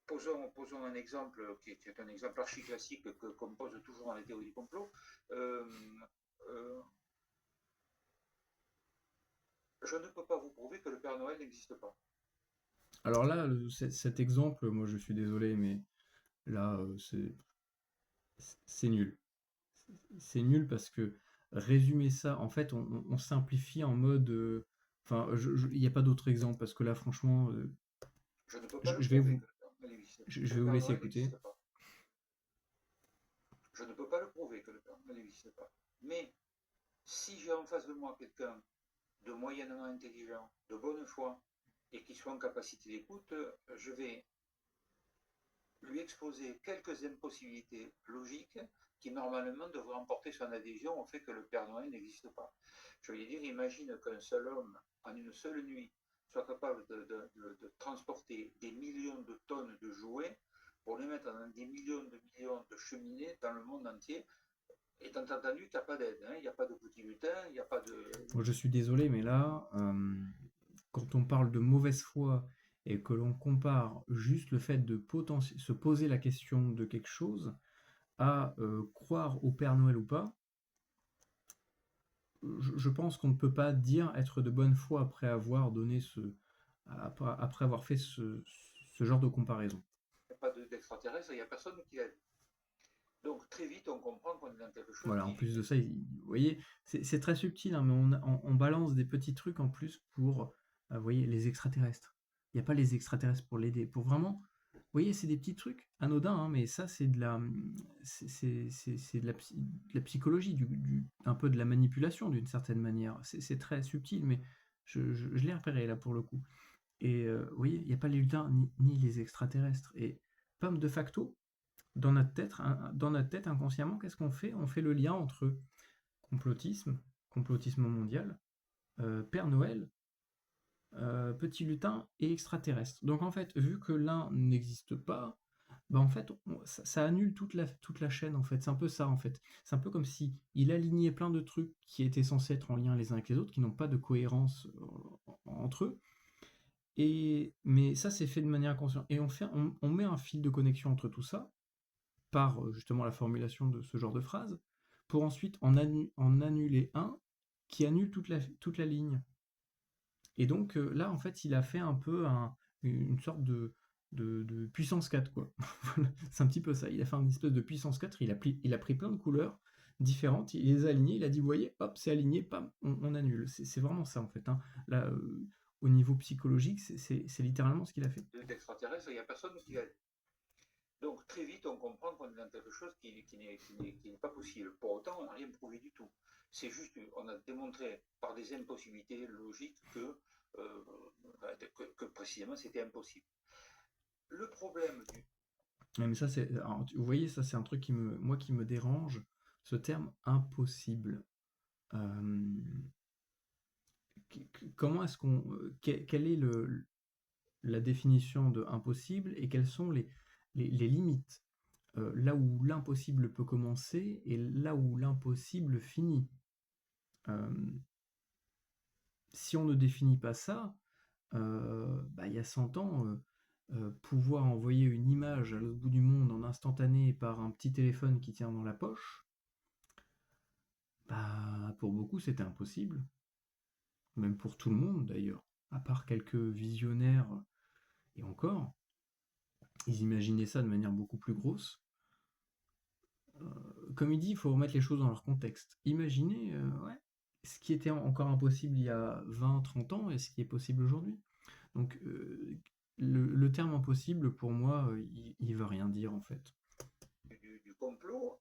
posons un exemple qui est un exemple archi classique qu'on pose toujours dans les théories du complot. Euh, euh, je ne peux pas vous prouver que le Père Noël n'existe pas. Alors là, cet exemple, moi je suis désolé, mais là, c'est nul. C'est nul parce que résumer ça, en fait, on simplifie en mode. Enfin, il n'y a pas d'autre exemple parce que là, franchement, Je ne peux pas le je vais prouver vous, que le Père Noël existe. je Que vais le vous Père laisser Noël écouter. n'existe pas. Je ne peux pas le prouver que le Père Noël n'existe pas. Mais si j'ai en face de moi quelqu'un de moyennement intelligent, de bonne foi, et qui soit en capacité d'écoute, je vais lui exposer quelques impossibilités logiques qui normalement devraient emporter son adhésion au fait que le Père Noël n'existe pas. Je vais lui dire, imagine qu'un seul homme, en une seule nuit, soit capable de transporter des millions de tonnes de jouets pour les mettre dans des millions de cheminées dans le monde entier, étant entendu qu'il n'y a pas d'aide, hein, il n'y a pas de petits lutins, il n'y a pas de... Bon, je suis désolé, mais là, quand on parle de mauvaise foi et que l'on compare juste le fait de se poser la question de quelque chose à croire au Père Noël ou pas, je pense qu'on ne peut pas dire être de bonne foi après avoir donné après avoir fait ce genre de comparaison. Il n'y a pas d'extraterrestre, il n'y a personne qui l'aide. Donc très vite, on comprend qu'on est dans quelque chose Voilà, en qui... plus de ça, vous voyez, c'est très subtil, hein, mais on balance des petits trucs en plus pour, vous voyez, les extraterrestres. Il n'y a pas les extraterrestres pour l'aider. Pour vraiment, vous voyez, c'est des petits trucs anodins, hein, mais ça, c'est c'est de la psychologie, un peu de la manipulation d'une certaine manière. C'est très subtil, mais je l'ai repéré là pour le coup. Et vous voyez, il n'y a pas les lutins ni les extraterrestres. Et pomme de facto, dans notre tête inconsciemment, qu'est-ce qu'on fait? On fait le lien entre complotisme, complotisme mondial, Père Noël, petit lutin et extraterrestre. Donc en fait, vu que l'un n'existe pas, bah en fait, ça annule toute la chaîne en fait. C'est un peu ça en fait. C'est un peu comme si il alignait plein de trucs qui étaient censés être en lien les uns avec les autres, qui n'ont pas de cohérence entre eux. Mais ça, c'est fait de manière inconsciente. Et on met un fil de connexion entre tout ça, par justement la formulation de ce genre de phrase, pour ensuite en annuler un qui annule toute la ligne. Et donc là, en fait, il a fait un peu une sorte de puissance 4, quoi. C'est un petit peu ça. Il a fait une espèce de puissance 4, il a pris plein de couleurs différentes, il les a alignées, il a dit, vous voyez, hop, c'est aligné, pam, on annule. C'est vraiment ça, en fait. Hein. Là, au niveau psychologique, c'est littéralement ce qu'il a fait. D'extraterrestres, il n'y a personne qui l'aide. Donc très vite, on comprend qu'on est dans quelque chose qui n'est pas possible. Pour autant, on n'a rien prouvé du tout. C'est juste, on a démontré par des impossibilités logiques que précisément c'était impossible. Le problème du... Mais ça, vous voyez, ça c'est un truc qui me dérange, ce terme impossible. Comment est-ce qu'on... quelle est la définition de impossible et quelles sont les limites? Là où l'impossible peut commencer et là où l'impossible finit. Si on ne définit pas ça, il y a 100 ans, pouvoir envoyer une image à l'autre bout du monde en instantané par un petit téléphone qui tient dans la poche, pour beaucoup c'était impossible. Même pour tout le monde d'ailleurs, à part quelques visionnaires, et encore, ils imaginaient ça de manière beaucoup plus grosse. Comme il dit, il faut remettre les choses dans leur contexte. Imaginez ce qui était encore impossible il y a 20-30 ans et ce qui est possible aujourd'hui. Donc le terme impossible, pour moi, il veut rien dire en fait. Du complot,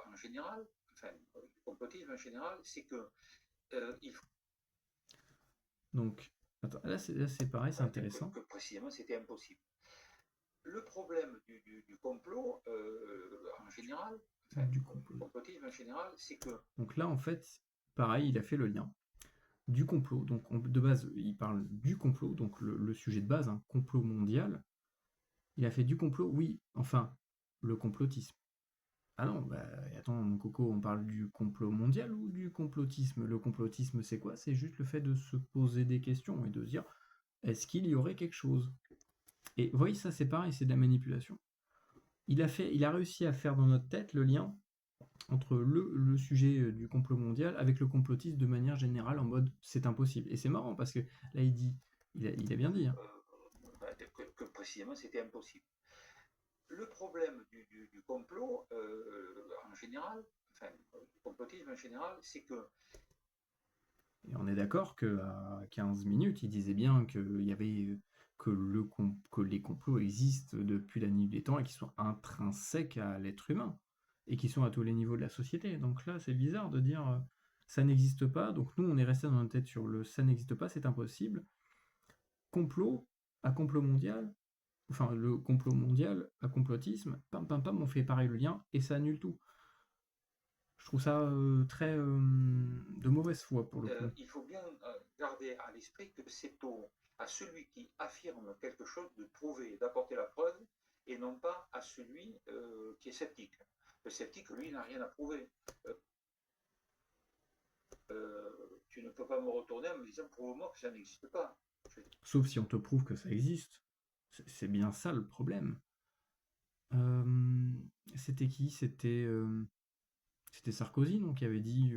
en général, enfin, du complotisme en général, c'est que il faut... Donc, attends, là c'est pareil, c'est intéressant. Que précisément c'était impossible. Le problème du complot, en général, enfin, du complotisme en général, c'est que... Donc là, en fait, pareil, il a fait le lien du complot. Donc de base, il parle du complot, donc le sujet de base, un complot mondial. Il a fait du complot, oui, enfin, le complotisme. Ah non, attends, mon coco, on parle du complot mondial ou du complotisme? Le complotisme, c'est quoi? C'est juste le fait de se poser des questions et de se dire, est-ce qu'il y aurait quelque chose? Et vous voyez, ça c'est pareil, c'est de la manipulation. Il a réussi à faire dans notre tête le lien entre le sujet du complot mondial avec le complotisme de manière générale en mode c'est impossible. Et c'est marrant parce que là il a bien dit. Hein. Que précisément c'était impossible. le problème du complot, en général, enfin, du complotisme en général, c'est que Et on est d'accord qu'à 15 minutes, il disait bien qu'il y avait que les complots existent depuis la nuit des temps et qui sont intrinsèques à l'être humain et qui sont à tous les niveaux de la société. Donc là, c'est bizarre de dire ça n'existe pas. Donc nous, on est resté dans notre tête sur le ça n'existe pas, c'est impossible. Complot à complot mondial, enfin le complot mondial à complotisme, pam pam pam, on fait pareil le lien et ça annule tout. Je trouve ça très de mauvaise foi pour le coup. il faut bien garder à l'esprit que c'est à celui qui affirme quelque chose de prouver, d'apporter la preuve, et non pas à celui qui est sceptique. Le sceptique, lui, n'a rien à prouver. Tu ne peux pas me retourner en me disant prouve-moi que ça n'existe pas. Sauf si on te prouve que ça existe. C'est bien ça le problème. C'était qui? C'était Sarkozy, non, qui avait dit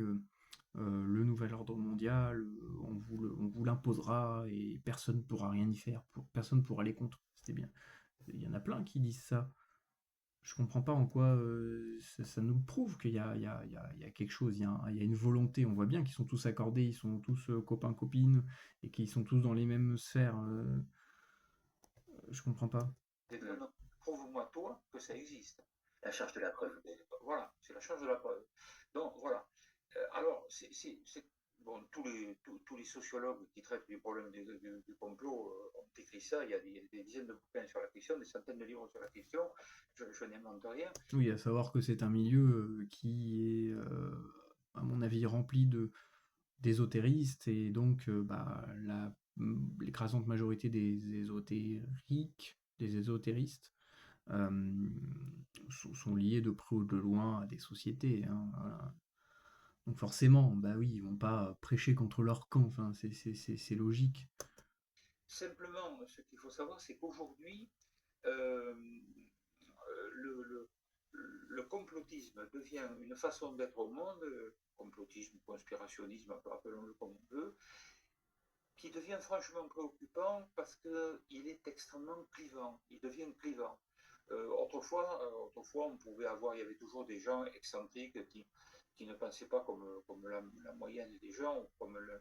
le nouvel ordre mondial, on vous l'imposera et personne ne pourra rien y faire, personne ne pourra aller contre. C'était bien. Il y en a plein qui disent ça. Je comprends pas en quoi ça nous prouve qu'il y a, il y a quelque chose, il y a une volonté. On voit bien qu'ils sont tous accordés, ils sont tous copains-copines et qu'ils sont tous dans les mêmes sphères. Je comprends pas. Prouve-moi toi que ça existe. La charge de la preuve. Voilà, c'est la charge de la preuve. Donc voilà. Alors, bon, tous les sociologues qui traitent du problème du complot ont écrit ça. Il y a des dizaines de bouquins sur la question, des centaines de livres sur la question. Je n'invente rien. Oui, à savoir que c'est un milieu qui est, à mon avis, rempli d'ésotéristes et donc l'écrasante majorité des ésotéristes, sont liés de près ou de loin à des sociétés, hein, voilà. Donc forcément, bah oui, ils vont pas prêcher contre leur camp, enfin, c'est logique. Simplement, ce qu'il faut savoir, c'est qu'aujourd'hui, euh, le, le complotisme devient une façon d'être au monde, complotisme, conspirationnisme, appelons-le comme on veut, qui devient franchement préoccupant parce qu'il est extrêmement clivant, il devient clivant. Autrefois, on pouvait avoir, il y avait toujours des gens excentriques qui ne pensaient pas comme la moyenne des gens, comme la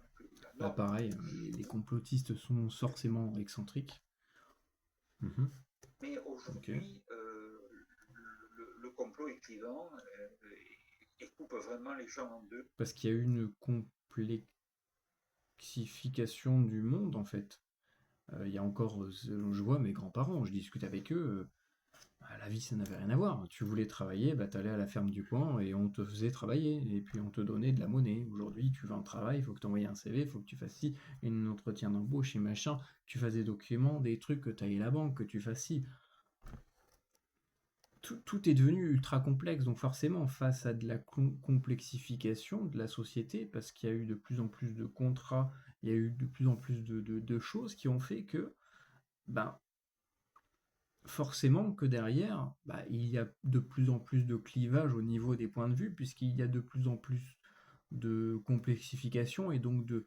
Bah norme. pareil, les complotistes sont forcément excentriques. Mhm. Mais Ok. aujourd'hui, le complot est clivant et coupe vraiment les gens en deux. Parce qu'il y a eu une complexification du monde, en fait. Il y a encore, je vois mes grands-parents, je discute avec eux, la vie ça n'avait rien à voir. Tu voulais travailler, bah t'allais à la ferme du coin et on te faisait travailler, et puis on te donnait de la monnaie. Aujourd'hui, tu veux un travail, il faut que tu envoies un CV, il faut que tu fasses ci, un entretien d'embauche et machin, tu fasses des documents, des trucs, que tu ailles à la banque, que tu fasses ci. Tout est devenu ultra complexe, donc forcément, face à de la complexification de la société, parce qu'il y a eu de plus en plus de contrats, il y a eu de plus en plus de choses qui ont fait que, ben, forcément que derrière, bah, il y a de plus en plus de clivage au niveau des points de vue, puisqu'il y a de plus en plus de complexification et donc de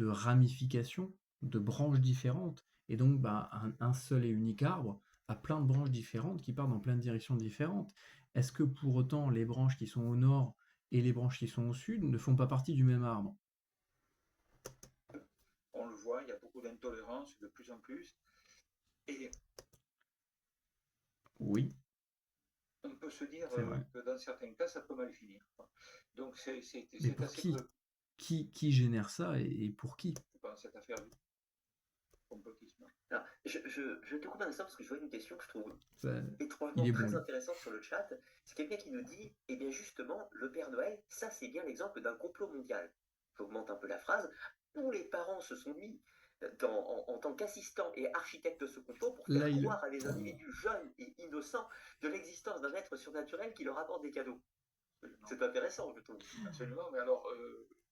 ramifications, de branches différentes. Et donc bah, un seul et unique arbre a plein de branches différentes qui partent dans plein de directions différentes. Est-ce que pour autant les branches qui sont au nord et les branches qui sont au sud ne font pas partie du même arbre? On le voit, il y a beaucoup d'intolérance de plus en plus. Et Oui, on peut se dire c'est vrai. que dans certains cas, ça peut mal finir. Donc c'est Mais pour assez qui? peu, Qui génère ça et pour qui? je pense, cette affaire du complotisme. Alors, je te coupe un instant parce que je vois une question que je trouve Ça, il étrangement est bon, très lui. intéressante sur le chat. C'est quelqu'un qui nous dit, eh bien justement, le Père Noël, ça c'est bien l'exemple d'un complot mondial. J'augmente un peu la phrase. Tous les parents se sont mis en tant qu'assistants et architectes de ce complot pour Là, faire il... croire à des individus jeunes et innocents de l'existence d'un être surnaturel qui leur apporte des cadeaux. C'est intéressant, je trouve. Absolument, mais alors,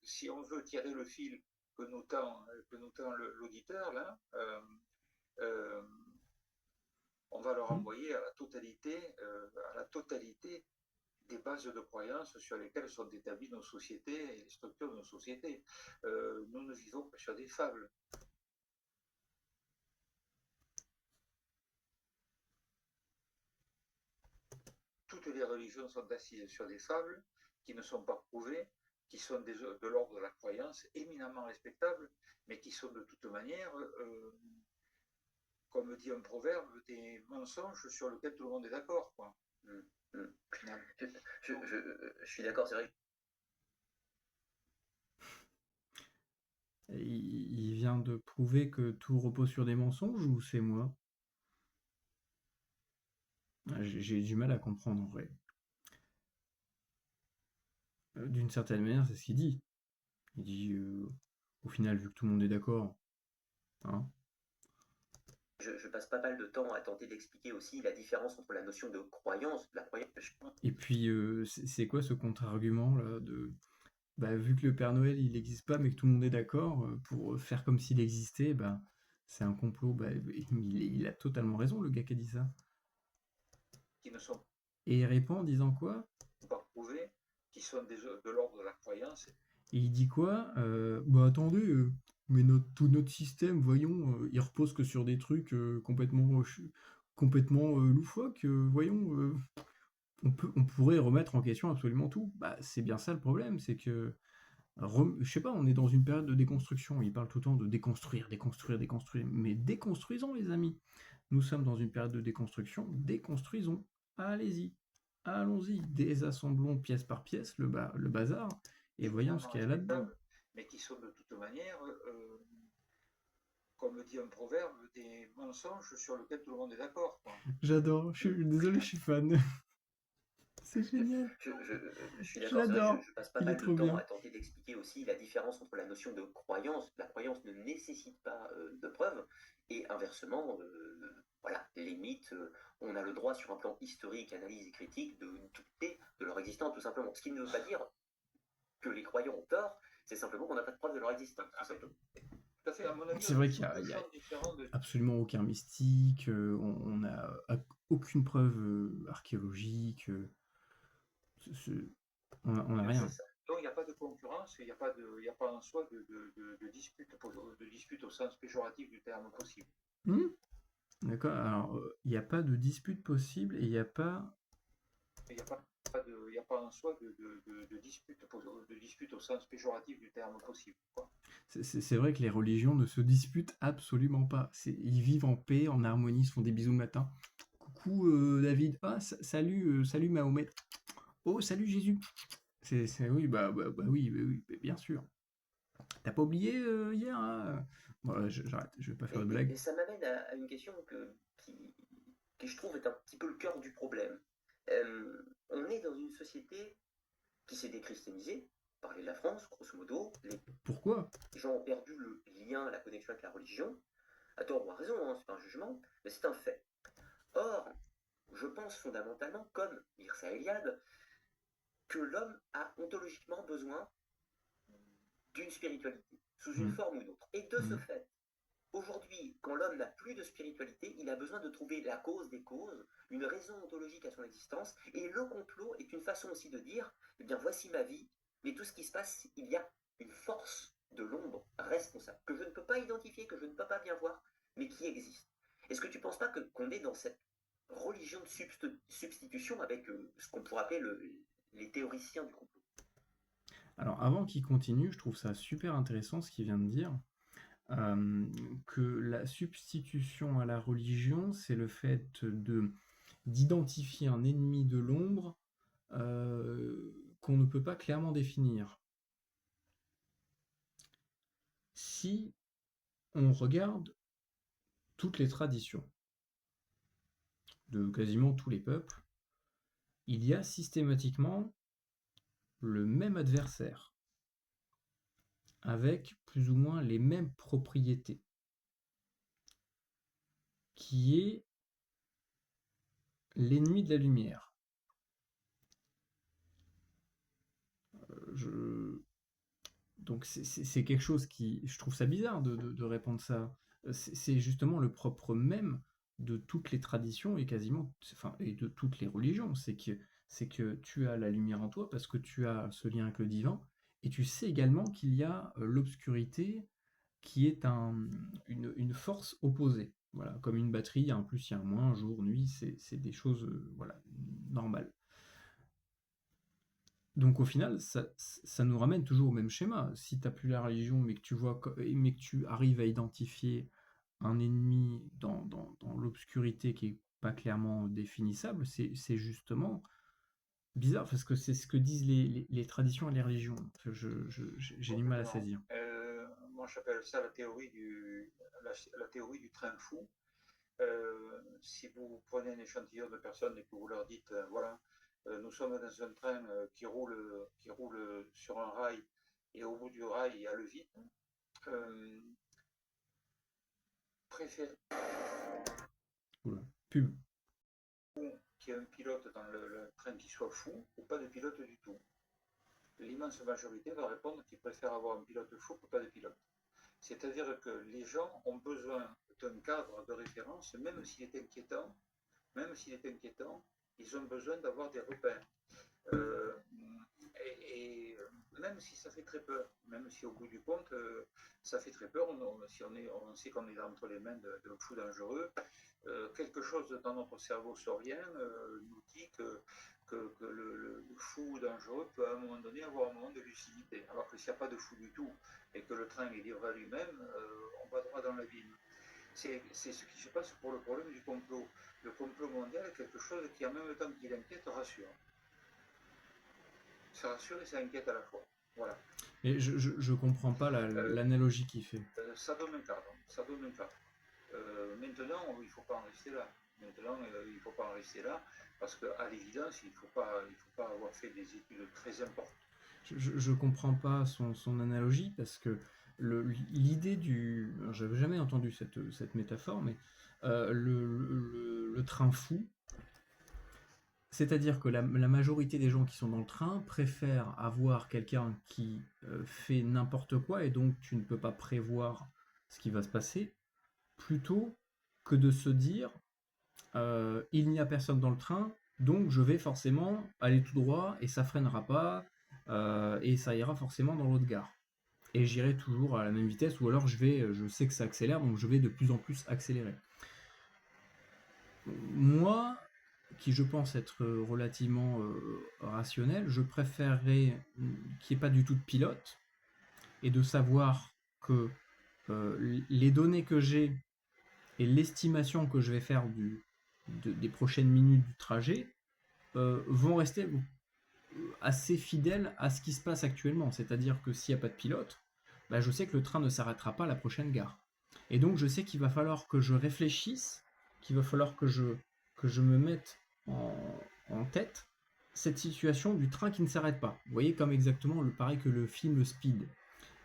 si on veut tirer le fil que nous tend l'auditeur, là, euh, on va leur Hmm. envoyer à la totalité des bases de croyances sur lesquelles sont établies nos sociétés et les structures de nos sociétés. Nous ne vivons que sur des fables. toutes les religions sont assises sur des fables qui ne sont pas prouvées, qui sont de l'ordre de la croyance, éminemment respectables, mais qui sont de toute manière, comme dit un proverbe, des mensonges sur lesquels tout le monde est d'accord, quoi. Finalement. Je suis d'accord, c'est vrai. Il vient de prouver que tout repose sur des mensonges ou c'est moi? J'ai du mal à comprendre en vrai. D'une certaine manière, c'est ce qu'il dit. Il dit, au final, vu que tout le monde est d'accord, hein. Je passe pas mal de temps à tenter d'expliquer aussi la différence entre la notion de croyance, la croyance. Et puis, c'est quoi ce contre-argument là de bah, vu que le Père Noël il n'existe pas mais que tout le monde est d'accord, pour faire comme s'il existait, bah, c'est un complot. Bah, il a totalement raison, le gars qui a dit ça. Qui ne sont Et il répond en disant quoi? pas prouvés, qui sont de l'ordre de la croyance. Et il dit quoi? Bah attendez, mais tout notre système, voyons, il repose que sur des trucs complètement loufoques. Voyons, on pourrait remettre en question absolument tout. Bah c'est bien ça le problème, c'est que je sais pas, on est dans une période de déconstruction. Il parle tout le temps de déconstruire, déconstruire, déconstruire. Mais déconstruisons, les amis. Nous sommes dans une période de déconstruction. Déconstruisons. Allez-y. Allons-y. Désassemblons pièce par pièce le bazar et voyons ce qu'il y a là-dedans. Mais qui sont de toute manière, comme dit un proverbe, des mensonges sur lesquels tout le monde est d'accord. J'adore. Désolé, je suis fan. C'est génial. Je suis d'accord, c'est vrai que je passe pas mal de temps bien. à tenter d'expliquer aussi la différence entre la notion de croyance. La croyance ne nécessite pas de preuves, et inversement, voilà, les mythes, on a le droit sur un plan historique, analyse et critique de douter de leur existence tout simplement. Ce qui ne veut pas dire que les croyants ont tort, c'est simplement qu'on n'a pas de preuve de leur existence. Tout simplement. C'est vrai qu'il y a absolument aucun mystique, on n'a aucune preuve archéologique, on n'a rien. Donc il n'y a pas de concurrence, il n'y a pas en soi de dispute au sens péjoratif du terme possible. D'accord, alors il n'y a pas de dispute possible et il n'y a pas... Il n'y a pas en soi de dispute au sens péjoratif du terme possible. C'est vrai que les religions ne se disputent absolument pas. Ils vivent en paix, en harmonie, ils se font des bisous le matin. Coucou David, ah salut Mahomet. Oh salut Jésus. Oui, oui, bien sûr. T'as pas oublié hier hein bon, j'arrête, je vais pas faire de blagues. Et ça m'amène à une question qui, je trouve, est un petit peu le cœur du problème. On est dans une société qui s'est déchristianisée, parler de la France, grosso modo. Pourquoi? Les gens ont perdu le lien, la connexion avec la religion. À tort ou à raison, hein, c'est pas un jugement, mais c'est un fait. Or, je pense fondamentalement, comme Mircea Eliade, que l'homme a ontologiquement besoin d'une spiritualité, sous une forme ou une autre. Et de ce fait, aujourd'hui, quand l'homme n'a plus de spiritualité, il a besoin de trouver la cause des causes, une raison ontologique à son existence, et le complot est une façon aussi de dire, eh bien voici ma vie, mais tout ce qui se passe, il y a une force de l'ombre responsable, que je ne peux pas identifier, que je ne peux pas bien voir, mais qui existe. Est-ce que tu ne penses pas qu'on est dans cette religion de substitution avec ce qu'on pourrait appeler les théoriciens du complot? Alors avant qu'il continue, je trouve ça super intéressant ce qu'il vient de dire. Que la substitution à la religion, c'est le fait d'identifier un ennemi de l'ombre qu'on ne peut pas clairement définir. Si on regarde toutes les traditions de quasiment tous les peuples, il y a systématiquement le même adversaire, avec plus ou moins les mêmes propriétés, qui est l'ennemi de la lumière. Donc c'est quelque chose qui... Je trouve ça bizarre de répondre ça. C'est justement le propre même de toutes les traditions et quasiment... Enfin, et de toutes les religions. C'est que tu as la lumière en toi parce que tu as ce lien avec le divin. Et tu sais également qu'il y a l'obscurité qui est une force opposée. Voilà, comme une batterie, il y a un plus, il y a un moins, jour, nuit, c'est des choses voilà, normales. Donc au final, ça nous ramène toujours au même schéma. Si tu n'as plus la religion, mais que tu arrives à identifier un ennemi dans l'obscurité qui est pas clairement définissable, c'est justement bizarre, parce que c'est ce que disent les traditions et les religions. J'ai du mal à Complètement. saisir. Moi, j'appelle ça la théorie du train fou. Si vous prenez un échantillon de personnes et que vous leur dites, voilà, nous sommes dans un train qui roule sur un rail et au bout du rail, il y a le vide, euh, préférez Oula, pub. qu'il y ait un pilote dans le train qui soit fou ou pas de pilote du tout. L'immense majorité va répondre qu'ils préfèrent avoir un pilote fou que pas de pilote. C'est-à-dire que les gens ont besoin d'un cadre de référence, même s'il est inquiétant, ils ont besoin d'avoir des repères. Euh, et même si ça fait très peur, même si au bout du compte, ça fait très peur, si on sait qu'on est entre les mains d'un fou dangereux, quelque chose dans notre cerveau saurien nous dit que le fou dangereux peut à un moment donné avoir un moment de lucidité. Alors que s'il n'y a pas de fou du tout et que le train est livré à lui-même, on va droit dans l'abîme. C'est ce qui se passe pour le problème du complot. Le complot mondial est quelque chose qui, en même temps qu'il inquiète, rassure. Ça rassure et ça inquiète à la fois. Voilà. Et je comprends pas l'analogie qu'il fait. Ça donne un cadre. Ça donne un cadre. Maintenant, il ne faut pas en rester là. Maintenant, il ne faut pas en rester là parce qu'à l'évidence, il ne faut pas avoir fait des études très importantes. Je comprends pas son analogie parce que l'idée du. J'avais jamais entendu cette métaphore, mais le train fou, c'est-à-dire que la majorité des gens qui sont dans le train préfèrent avoir quelqu'un qui fait n'importe quoi et donc tu ne peux pas prévoir ce qui va se passer, plutôt que de se dire il n'y a personne dans le train, donc je vais forcément aller tout droit et ça freinera pas et ça ira forcément dans l'autre gare. Et j'irai toujours à la même vitesse, ou alors je sais que ça accélère, donc je vais de plus en plus accélérer. Moi, qui je pense être relativement rationnel, je préférerais qu'il n'y ait pas du tout de pilote et de savoir que les données que j'ai et l'estimation que je vais faire des prochaines minutes du trajet vont rester assez fidèles à ce qui se passe actuellement. C'est-à-dire que s'il n'y a pas de pilote, bah, je sais que le train ne s'arrêtera pas à la prochaine gare. Et donc je sais qu'il va falloir que je réfléchisse, qu'il va falloir que je me mette en tête cette situation du train qui ne s'arrête pas. Vous voyez, comme exactement pareil que le film Speed.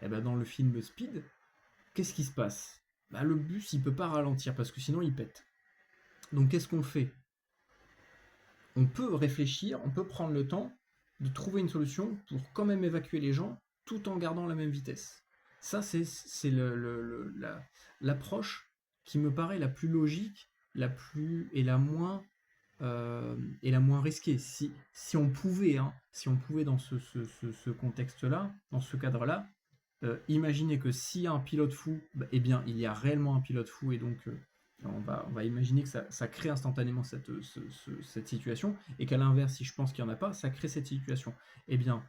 Et ben dans le film Speed, qu'est-ce qui se passe? Bah, le bus il peut pas ralentir parce que sinon il pète. Donc qu'est-ce qu'on fait? On peut réfléchir, on peut prendre le temps de trouver une solution pour quand même évacuer les gens tout en gardant la même vitesse. Ça, c'est l'approche qui me paraît la plus logique, et la moins risquée. Si on pouvait, si on pouvait dans ce contexte-là, dans ce cadre-là, imaginez que s'il y a un pilote fou, bah, eh bien, il y a réellement un pilote fou, et donc on va imaginer que ça crée instantanément cette situation, et qu'à l'inverse, si je pense qu'il n'y en a pas, ça crée cette situation. Eh bien,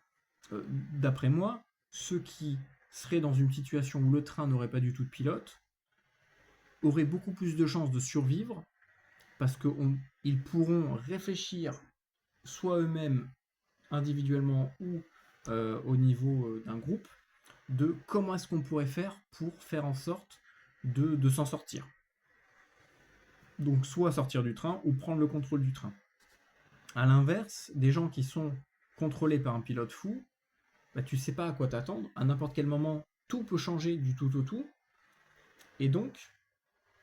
d'après moi, ceux qui seraient dans une situation où le train n'aurait pas du tout de pilote auraient beaucoup plus de chances de survivre, parce qu'ils pourront réfléchir soit eux-mêmes individuellement ou au niveau d'un groupe, de comment est-ce qu'on pourrait faire pour faire en sorte de s'en sortir. Donc soit sortir du train ou prendre le contrôle du train. A l'inverse, des gens qui sont contrôlés par un pilote fou, bah, tu sais pas à quoi t'attendre, à n'importe quel moment, tout peut changer du tout au tout, et donc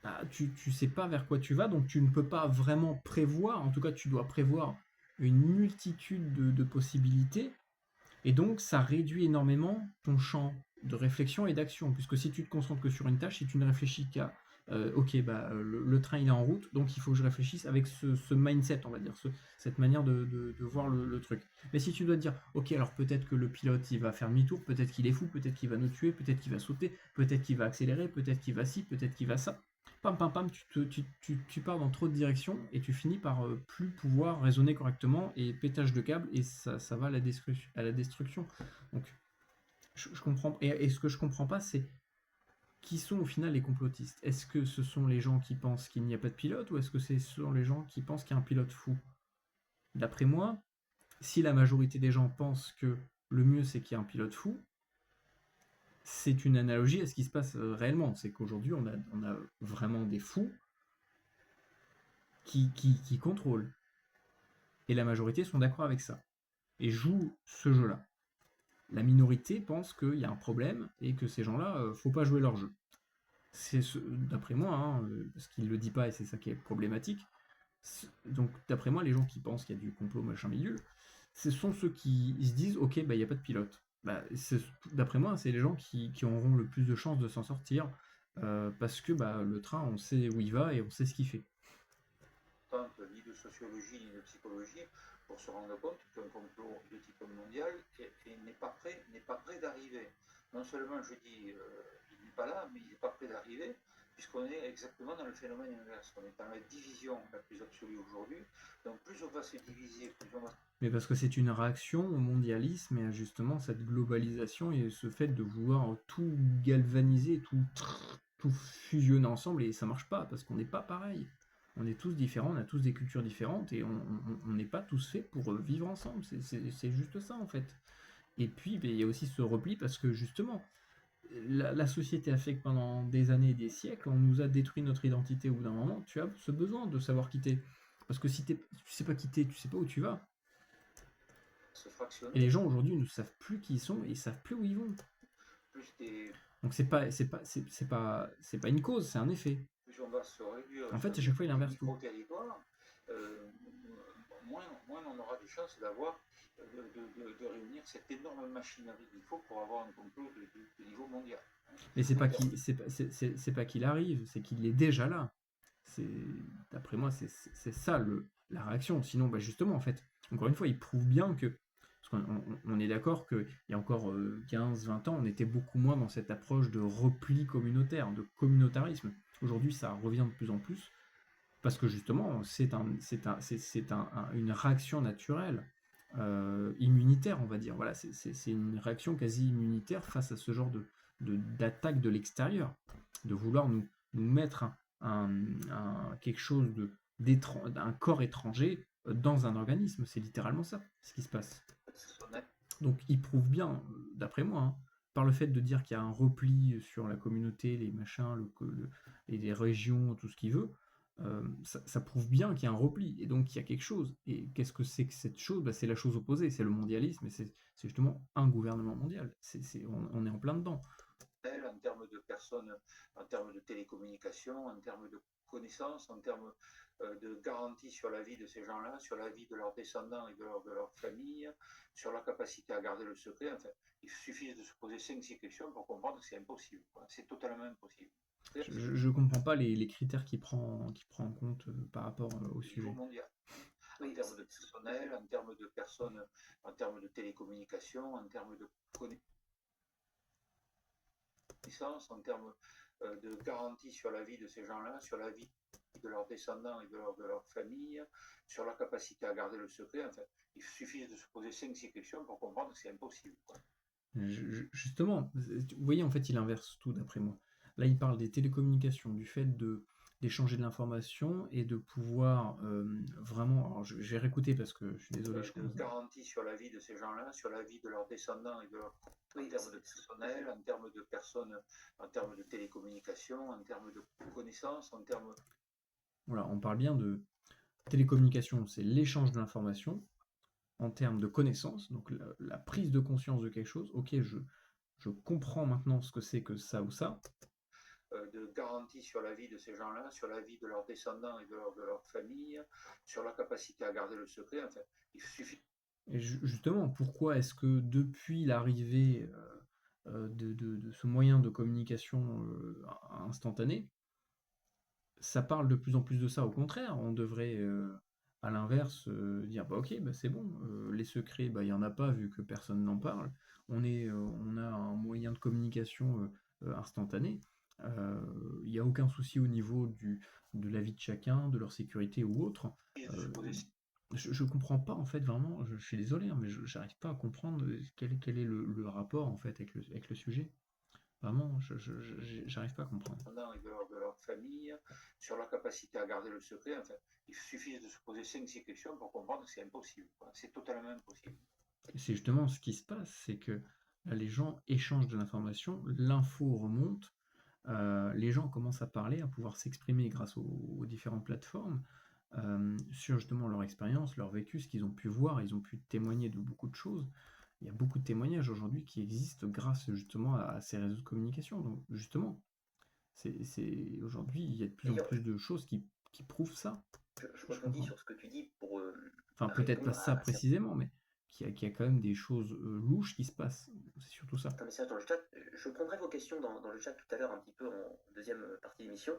bah, tu sais pas vers quoi tu vas, donc tu ne peux pas vraiment prévoir, en tout cas tu dois prévoir une multitude de possibilités, et donc ça réduit énormément ton champ de réflexion et d'action, puisque si tu te concentres que sur une tâche, si tu ne réfléchis qu'à ok, bah, le train il est en route, donc il faut que je réfléchisse avec ce mindset, on va dire, cette manière de voir le truc. Mais si tu dois te dire, ok, alors peut-être que le pilote il va faire demi-tour, peut-être qu'il est fou, peut-être qu'il va nous tuer, peut-être qu'il va sauter, peut-être qu'il va accélérer, peut-être qu'il va ci, peut-être qu'il va ça, pam pam pam, tu pars dans trop de directions et tu finis par plus pouvoir raisonner correctement et pétage de câble et ça va à la destruction. Donc je comprends. Et ce que je comprends pas, c'est qui sont au final les complotistes. Est-ce que ce sont les gens qui pensent qu'il n'y a pas de pilote ou est-ce que ce sont les gens qui pensent qu'il y a un pilote fou? D'après moi, si la majorité des gens pensent que le mieux c'est qu'il y ait un pilote fou, c'est une analogie à ce qui se passe réellement. C'est qu'aujourd'hui, on a vraiment des fous qui contrôlent. Et la majorité sont d'accord avec ça. Et jouent ce jeu-là. La minorité pense qu'il y a un problème et que ces gens-là, faut pas jouer leur jeu. C'est d'après moi, hein, parce qu'il le dit pas et c'est ça qui est problématique. Donc d'après moi, les gens qui pensent qu'il y a du complot machin bidule, ce sont ceux qui se disent ok, bah il n'y a pas de pilote. Bah, d'après moi, c'est les gens qui auront le plus de chances de s'en sortir parce que bah, le train, on sait où il va et on sait ce qu'il fait. Ni de sociologie ni de psychologie pour se rendre compte qu'un complot de type mondial n'est pas prêt d'arriver. Non seulement je dis il n'est pas là, mais il n'est pas prêt d'arriver, puisqu'on est exactement dans le phénomène inverse. On est dans la division la plus absolue aujourd'hui. Donc plus on va se diviser, plus on va... Mais parce que c'est une réaction au mondialisme et à justement cette globalisation et ce fait de vouloir tout galvaniser, tout fusionner ensemble et ça marche pas parce qu'on n'est pas pareil. On est tous différents, on a tous des cultures différentes et on n'est pas tous faits pour vivre ensemble. C'est juste ça en fait. Et puis ben, il y a aussi ce repli parce que justement, la société a fait que pendant des années et des siècles, on nous a détruit notre identité au bout d'un moment. Tu as ce besoin de savoir quitter. Parce que si tu sais pas quitter, tu sais pas où tu vas. se fractionner. Et les gens aujourd'hui ne savent plus qui ils sont et ils savent plus où ils vont. Donc c'est pas une cause, c'est un effet. Plus on va se réduire en fait, à chaque fois, il inverse tout. Territoire, moins on aura de chances d'avoir de réunir cette énorme machinerie qu'il faut pour avoir un complot de niveau mondial. Mais c'est pas qu'il arrive, c'est qu'il est déjà là. D'après moi, c'est ça la réaction. Sinon, bah justement, en fait, encore une fois, il prouve bien que parce qu'on est d'accord qu'il y a encore 15-20 ans, on était beaucoup moins dans cette approche de repli communautaire, de communautarisme. Aujourd'hui, ça revient de plus en plus, parce que justement, c'est une réaction naturelle, immunitaire, on va dire. Voilà, c'est une réaction quasi immunitaire face à ce genre d'attaque de l'extérieur, de vouloir nous mettre quelque chose d'un corps étranger dans un organisme. C'est littéralement ça, ce qui se passe. Donc il prouve bien, d'après moi, hein, par le fait de dire qu'il y a un repli sur la communauté, les machins, les régions, tout ce qu'il veut, ça prouve bien qu'il y a un repli, et donc il y a quelque chose. Et qu'est-ce que c'est que cette chose? Bah, c'est la chose opposée, c'est le mondialisme, et c'est justement un gouvernement mondial. On est en plein dedans. En termes de personnes, en termes de télécommunications, en termes de connaissances, en termes de garantie sur la vie de ces gens-là, sur la vie de leurs descendants et de leur famille, sur leur capacité à garder le secret. Enfin, il suffit de se poser 5-6 questions pour comprendre que c'est impossible. C'est totalement impossible. Je ne comprends pas les critères qu'il prend en compte par rapport au sujet. Mondial. En termes de personnel, en termes de personnes, en termes de télécommunications, en termes de connaissances, en termes de garantie sur la vie de ces gens-là, sur la vie de leurs descendants et de leur famille, sur leur capacité à garder le secret. Enfin, il suffit de se poser 5-6 questions pour comprendre que c'est impossible. Justement, vous voyez, en fait, il inverse tout d'après moi. Là, il parle des télécommunications, du fait d'échanger de l'information et de pouvoir vraiment... Alors, je vais réécouter parce que je suis désolé. Garantie sur la vie de ces gens-là, sur la vie de leurs descendants et de leur... En termes de personnel, en termes de personnes, en termes de télécommunications, en termes de connaissances, en termes... Voilà, on parle bien de télécommunications, c'est l'échange de l'information en termes de connaissances, donc la prise de conscience de quelque chose. Ok, je comprends maintenant ce que c'est que ça ou ça. De garantie sur la vie de ces gens-là, sur la vie de leurs descendants et de leur famille, sur leur capacité à garder le secret. Enfin, il suffit... Et justement, pourquoi est-ce que depuis l'arrivée de ce moyen de communication instantané, ça parle de plus en plus de ça? Au contraire, on devrait, à l'inverse, dire bah ok, bah c'est bon, les secrets, bah il n'y en a pas vu que personne n'en parle. On a un moyen de communication instantané. Il n'y a aucun souci au niveau de la vie de chacun, de leur sécurité ou autre. Et de se poser Je comprends pas en fait vraiment, je suis désolé, hein, mais j'arrive pas à comprendre quel est le rapport en fait avec le sujet. Vraiment, j'arrive pas à comprendre. et de leur famille, sur leur capacité à garder le secret. Enfin, il suffit de se poser 5-6 questions pour comprendre que c'est impossible, quoi. C'est totalement impossible. Et c'est justement ce qui se passe, c'est que là, les gens échangent de l'information, l'info remonte, les gens commencent à parler, à pouvoir s'exprimer grâce aux différentes plateformes, sur justement leur expérience, leur vécu, ce qu'ils ont pu voir, ils ont pu témoigner de beaucoup de choses. Il y a beaucoup de témoignages aujourd'hui qui existent grâce justement à ces réseaux de communication. Donc justement, aujourd'hui, il y a de plus en D'ailleurs, plus de choses qui prouvent ça. je Je rebondis comprends. sur ce que tu dis pour Enfin, peut-être pas répondre ça à certains précisément, mais qu'il y a quand même des choses louches qui se passent. C'est surtout ça. messages dans le chat. Je prendrai vos questions dans le chat tout à l'heure, un petit peu en deuxième partie d'émission.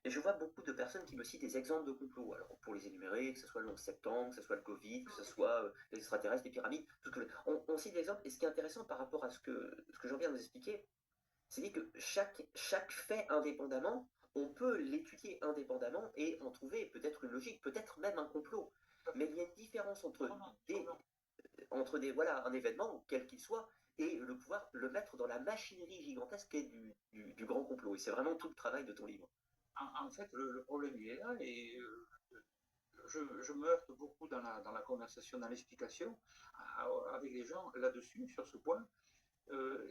Et je vois beaucoup de personnes qui me citent des exemples de complots. Alors, pour les énumérer, que ce soit le 11 septembre, que ce soit le Covid, que ce soit les extraterrestres, les pyramides, on cite des exemples. Et ce qui est intéressant par rapport à ce que je viens de vous expliquer, c'est que chaque fait indépendamment, on peut l'étudier indépendamment et en trouver peut-être une logique, peut-être même un complot. Mais il y a une différence voilà, un événement, quel qu'il soit, et le pouvoir le mettre dans la machinerie gigantesque du grand complot. Et c'est vraiment tout le travail de ton livre. En fait, le problème, il est là, et je me heurte beaucoup dans la conversation, dans l'explication, avec les gens là-dessus, sur ce point.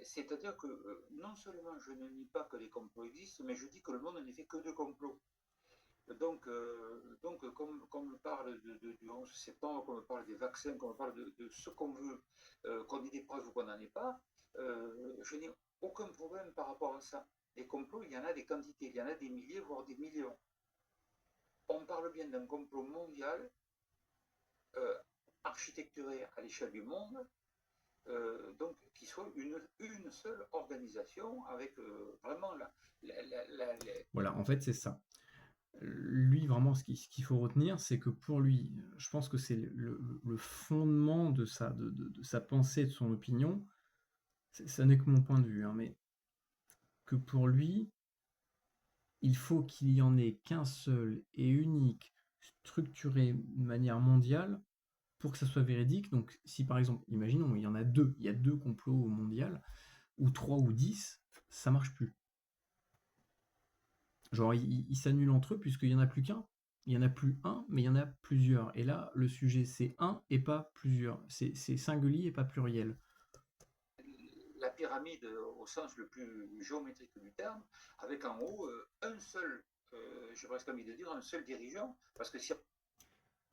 C'est-à-dire que non seulement je ne nie pas que les complots existent, mais je dis que le monde n'est fait que de complots. Donc comme on parle du 11 septembre, comme on parle des vaccins, comme on parle de ce qu'on veut, qu'on ait des preuves ou qu'on n'en ait pas, je n'ai aucun problème par rapport à ça. Les complots, il y en a des quantités, il y en a des milliers, voire des millions. On parle bien d'un complot mondial, architecturé à l'échelle du monde, donc qui soit une seule organisation avec vraiment Voilà, en fait, c'est ça. Lui, vraiment, ce qu'il faut retenir, c'est que pour lui, je pense que c'est le fondement de sa pensée, de son opinion. Ça n'est que mon point de vue, hein, mais que pour lui, il faut qu'il y en ait qu'un seul et unique, structuré de manière mondiale, pour que ça soit véridique. Donc, si par exemple, imaginons, il y a deux complots mondiaux, ou 3 ou 10, ça marche plus. Genre, ils s'annulent entre eux puisqu'il n'y en a plus qu'un. Il n'y en a plus un, mais il y en a plusieurs. Et là, le sujet, c'est un et pas plusieurs. C'est singulier et pas pluriel. la pyramide au sens le plus géométrique du terme, avec en haut un seul, j'ai presque envie de dire, un seul dirigeant, parce que si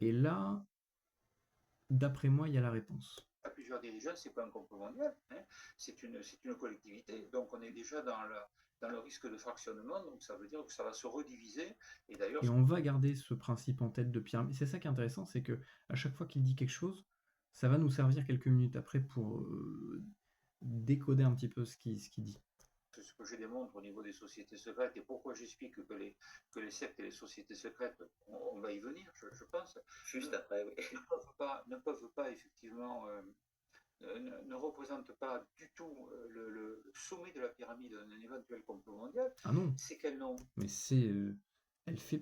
Et là, d'après moi, il y a la réponse. on a plusieurs dirigeants, c'est pas un complot mondial, hein, c'est une collectivité, donc on est déjà dans le risque de fractionnement, donc ça veut dire que ça va se rediviser, et d'ailleurs... Et on va garder ce principe en tête de pyramide. C'est ça qui est intéressant, c'est que à chaque fois qu'il dit quelque chose, ça va nous servir quelques minutes après pour décoder un petit peu ce qu'il dit. Ce que je démontre au niveau des sociétés secrètes et pourquoi j'explique que les sectes et les sociétés secrètes, on va y venir, je pense, Juste après, oui. ne peuvent pas effectivement, ne représentent pas du tout le sommet de la pyramide d'un éventuel complot mondial. Ah non, C'est qu'elles n'ont, mais elles font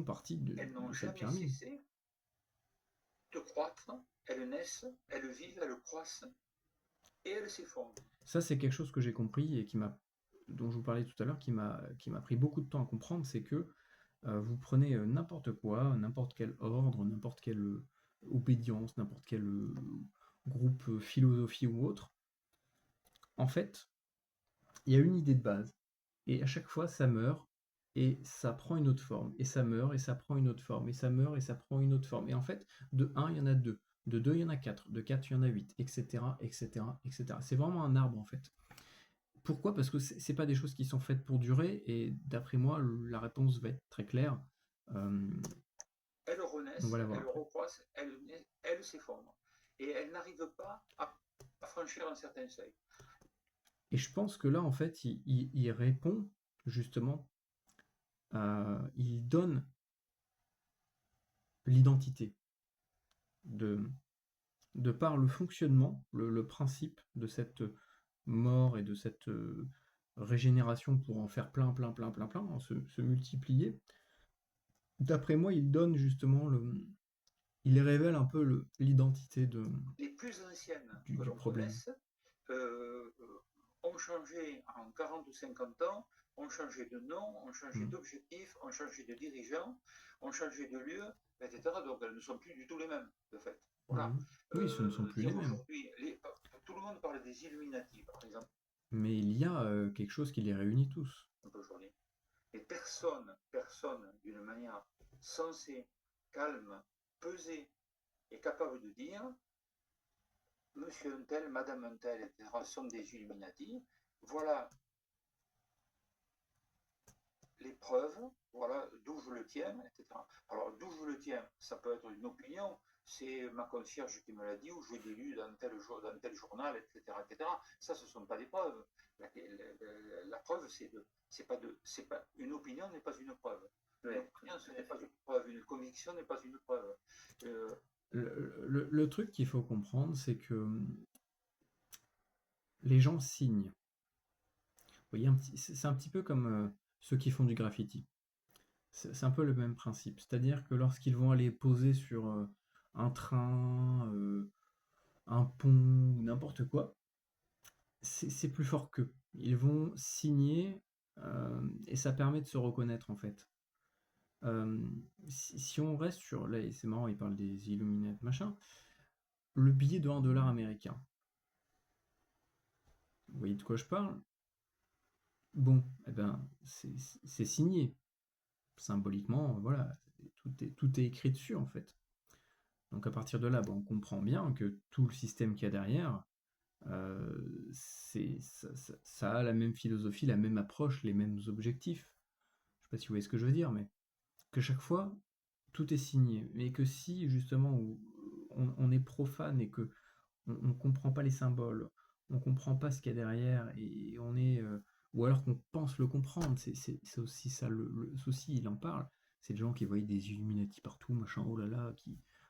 partie de elles n'ont cette jamais pyramide. cessé de croître, elles naissent, elles vivent, elles croissent et elles s'effondrent. Ça, c'est quelque chose que j'ai compris et dont je vous parlais tout à l'heure, qui m'a pris beaucoup de temps à comprendre, c'est que vous prenez n'importe quoi, n'importe quel ordre, n'importe quelle obédience, n'importe quel groupe, philosophie ou autre. En fait, il y a une idée de base, et à chaque fois, ça meurt, et ça prend une autre forme, et ça meurt, et ça prend une autre forme, et ça meurt, et ça prend une autre forme. Et en fait, de 1, il y en a 2, de 2, il y en a 4, de 4, il y en a 8, etc., etc., etc. C'est vraiment un arbre, en fait. Pourquoi? Parce que c'est pas des choses qui sont faites pour durer, et d'après moi, la réponse va être très claire. Elles renaissent, On va la voir elles après. recroissent, elles s'effondrent. Et elles n'arrivent pas à franchir un certain seuil. Et je pense que là, en fait, il répond justement, il donne l'identité de par le fonctionnement, le principe de cette mort et de cette régénération pour en faire plein, plein, plein, plein, plein, hein, se multiplier. D'après moi, il donne justement il révèle un peu l'identité Les plus anciennes que du l'on problème. connaisse ont changé en 40 ou 50 ans, ont changé de nom, ont changé Mm. d'objectif, ont changé de dirigeant, ont changé de lieu, etc. Donc elles ne sont plus du tout les mêmes, de fait. Voilà. Mhm. Oui, ce ne sont plus les Dire mêmes. aujourd'hui, tout le monde parle des Illuminati, par exemple, Mais il y a quelque chose qui les réunit tous. aujourd'hui. Et personne, d'une manière sensée, calme, pesée, est capable de dire Monsieur Untel, Madame Untel, etc. sont des Illuminati. Voilà les preuves, voilà d'où je le tiens, etc. Alors, d'où je le tiens, ça peut être une opinion, c'est ma concierge qui me l'a dit, ou je l'ai lu dans tel journal, etc., etc. Ça, ce ne sont pas des preuves. La preuve, c'est pas, une opinion n'est pas une preuve. Une opinion, ce n'est pas une preuve. Une conviction n'est pas une preuve. Le truc qu'il faut comprendre, c'est que les gens signent. Vous voyez, c'est un petit peu comme ceux qui font du graffiti. C'est un peu le même principe. C'est-à-dire que lorsqu'ils vont aller poser sur un train, un pont ou n'importe quoi, c'est plus fort qu'eux. Ils vont signer et ça permet de se reconnaître en fait. Euh, si on reste sur, là c'est marrant, il parle des Illuminati machin, le billet de 1 dollar américain. Vous voyez de quoi je parle? Bon, eh ben, c'est signé. Symboliquement, voilà, tout est écrit dessus en fait. Donc à partir de là, on comprend bien que tout le système qu'il y a derrière, ça a la même philosophie, la même approche, les mêmes objectifs. Je sais pas si vous voyez ce que je veux dire, mais que chaque fois, tout est signé. Mais que si justement on est profane et que on comprend pas les symboles, on comprend pas ce qu'il y a derrière, et on est ou alors qu'on pense le comprendre, c'est aussi ça le souci, il en parle. C'est des gens qui voyaient des Illuminati partout, machin, oh là là,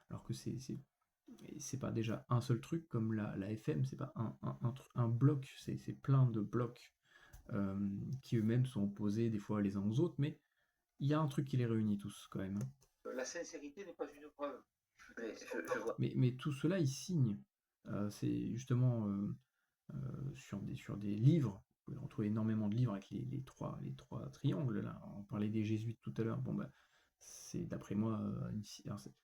alors que c'est pas déjà un seul truc comme la FM, c'est pas un bloc, c'est plein de blocs qui eux-mêmes sont opposés des fois les uns aux autres, mais il y a un truc qui les réunit tous quand même. La sincérité n'est pas une preuve. Je vois. Mais tout cela, ils signent. C'est justement sur des livres. Vous pouvez retrouver énormément de livres avec les trois triangles. Là. On parlait des jésuites tout à l'heure. Bon, bah, c'est d'après moi,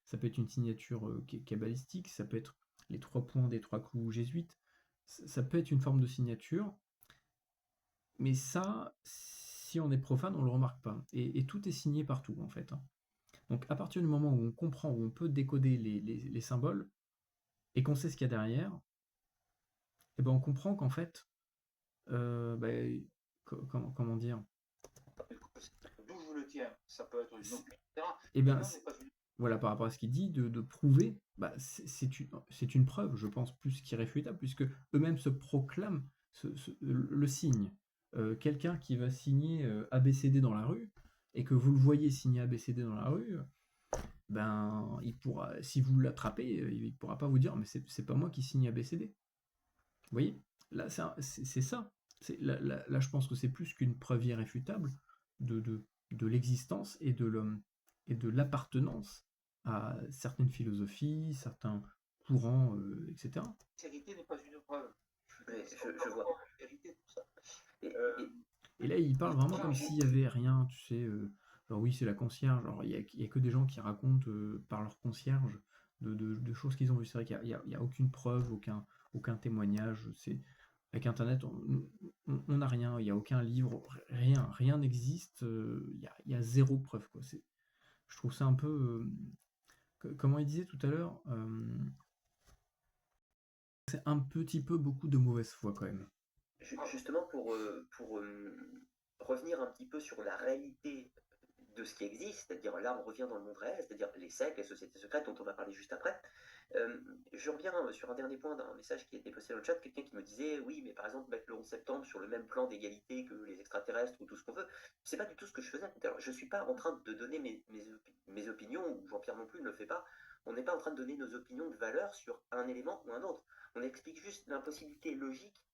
ça peut être une signature kabbalistique, ça peut être les 3 points des 3 clous jésuites, ça peut être une forme de signature, mais ça, si on est profane, on le remarque pas. Et tout est signé partout, en fait. Hein. Donc à partir du moment où on comprend, où on peut décoder les symboles, et qu'on sait ce qu'il y a derrière, et ben on comprend qu'en fait, bah, comment dire, D'où je le tiens, ça peut être une opinion, etc. et ben L'opinion n'est pas une voilà, par rapport à ce qu'il dit, de prouver, bah, c'est une preuve, je pense, plus qu'irréfutable, puisque eux-mêmes se proclament le signe. Quelqu'un qui va signer ABCD dans la rue, et que vous le voyez signer ABCD dans la rue, ben, il pourra, si vous l'attrapez, il pourra pas vous dire, mais c'est pas moi qui signe ABCD. Vous voyez? Là, c'est ça. Là, je pense que c'est plus qu'une preuve irréfutable de, de, de l'existence et de l'appartenance à certaines philosophies, certains courants, etc. sincérité n'est pas une preuve. Je vois. Vérité, tout ça. Et, Et là, il parle vraiment comme s'il y avait rien, tu sais. Genre, oui, c'est la concierge. Alors, il y a que des gens qui racontent par leur concierge de choses qu'ils ont vues. C'est vrai qu'il n'y a aucune preuve, aucun témoignage. Avec Internet, on n'a rien. Il n'y a aucun livre, rien n'existe. Il y a zéro preuve, quoi. Je trouve ça un peu. Comment il disait tout à l'heure, c'est un petit peu beaucoup de mauvaise foi, quand même. justement, pour revenir un petit peu sur la réalité de ce qui existe, c'est-à-dire là on revient dans le monde réel, c'est-à-dire les sectes, les sociétés secrètes dont on va parler juste après. Je reviens sur un dernier point d'un message qui a été posté dans le chat, quelqu'un qui me disait oui mais par exemple mettre le 11 septembre sur le même plan d'égalité que les extraterrestres ou tout ce qu'on veut, c'est pas du tout ce que je faisais tout à l'heure. Je suis pas en train de donner mes opinions, ou Jean-Pierre non plus ne le fait pas, on n'est pas en train de donner nos opinions de valeur sur un élément ou un autre, on explique juste l'impossibilité logique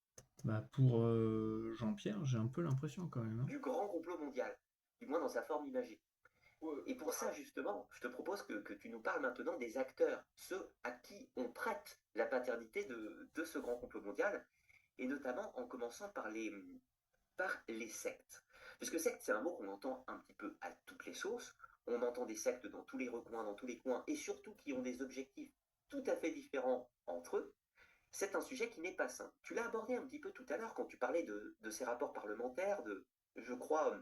Bah, pour Jean-Pierre, j'ai un peu l'impression quand même, hein. Du grand complot mondial, du moins dans sa forme imagée. Et pour ça, Voilà. justement, je te propose que tu nous parles maintenant des acteurs, ceux à qui on prête la paternité de ce grand complot mondial, et notamment en commençant par les sectes. Puisque secte, c'est un mot qu'on entend un petit peu à toutes les sauces. On entend des sectes dans tous les recoins, dans tous les coins, et surtout qui ont des objectifs tout à fait différents entre eux. C'est un sujet qui n'est pas simple. Tu l'as abordé un petit peu tout à l'heure quand tu parlais de ces rapports parlementaires, je crois,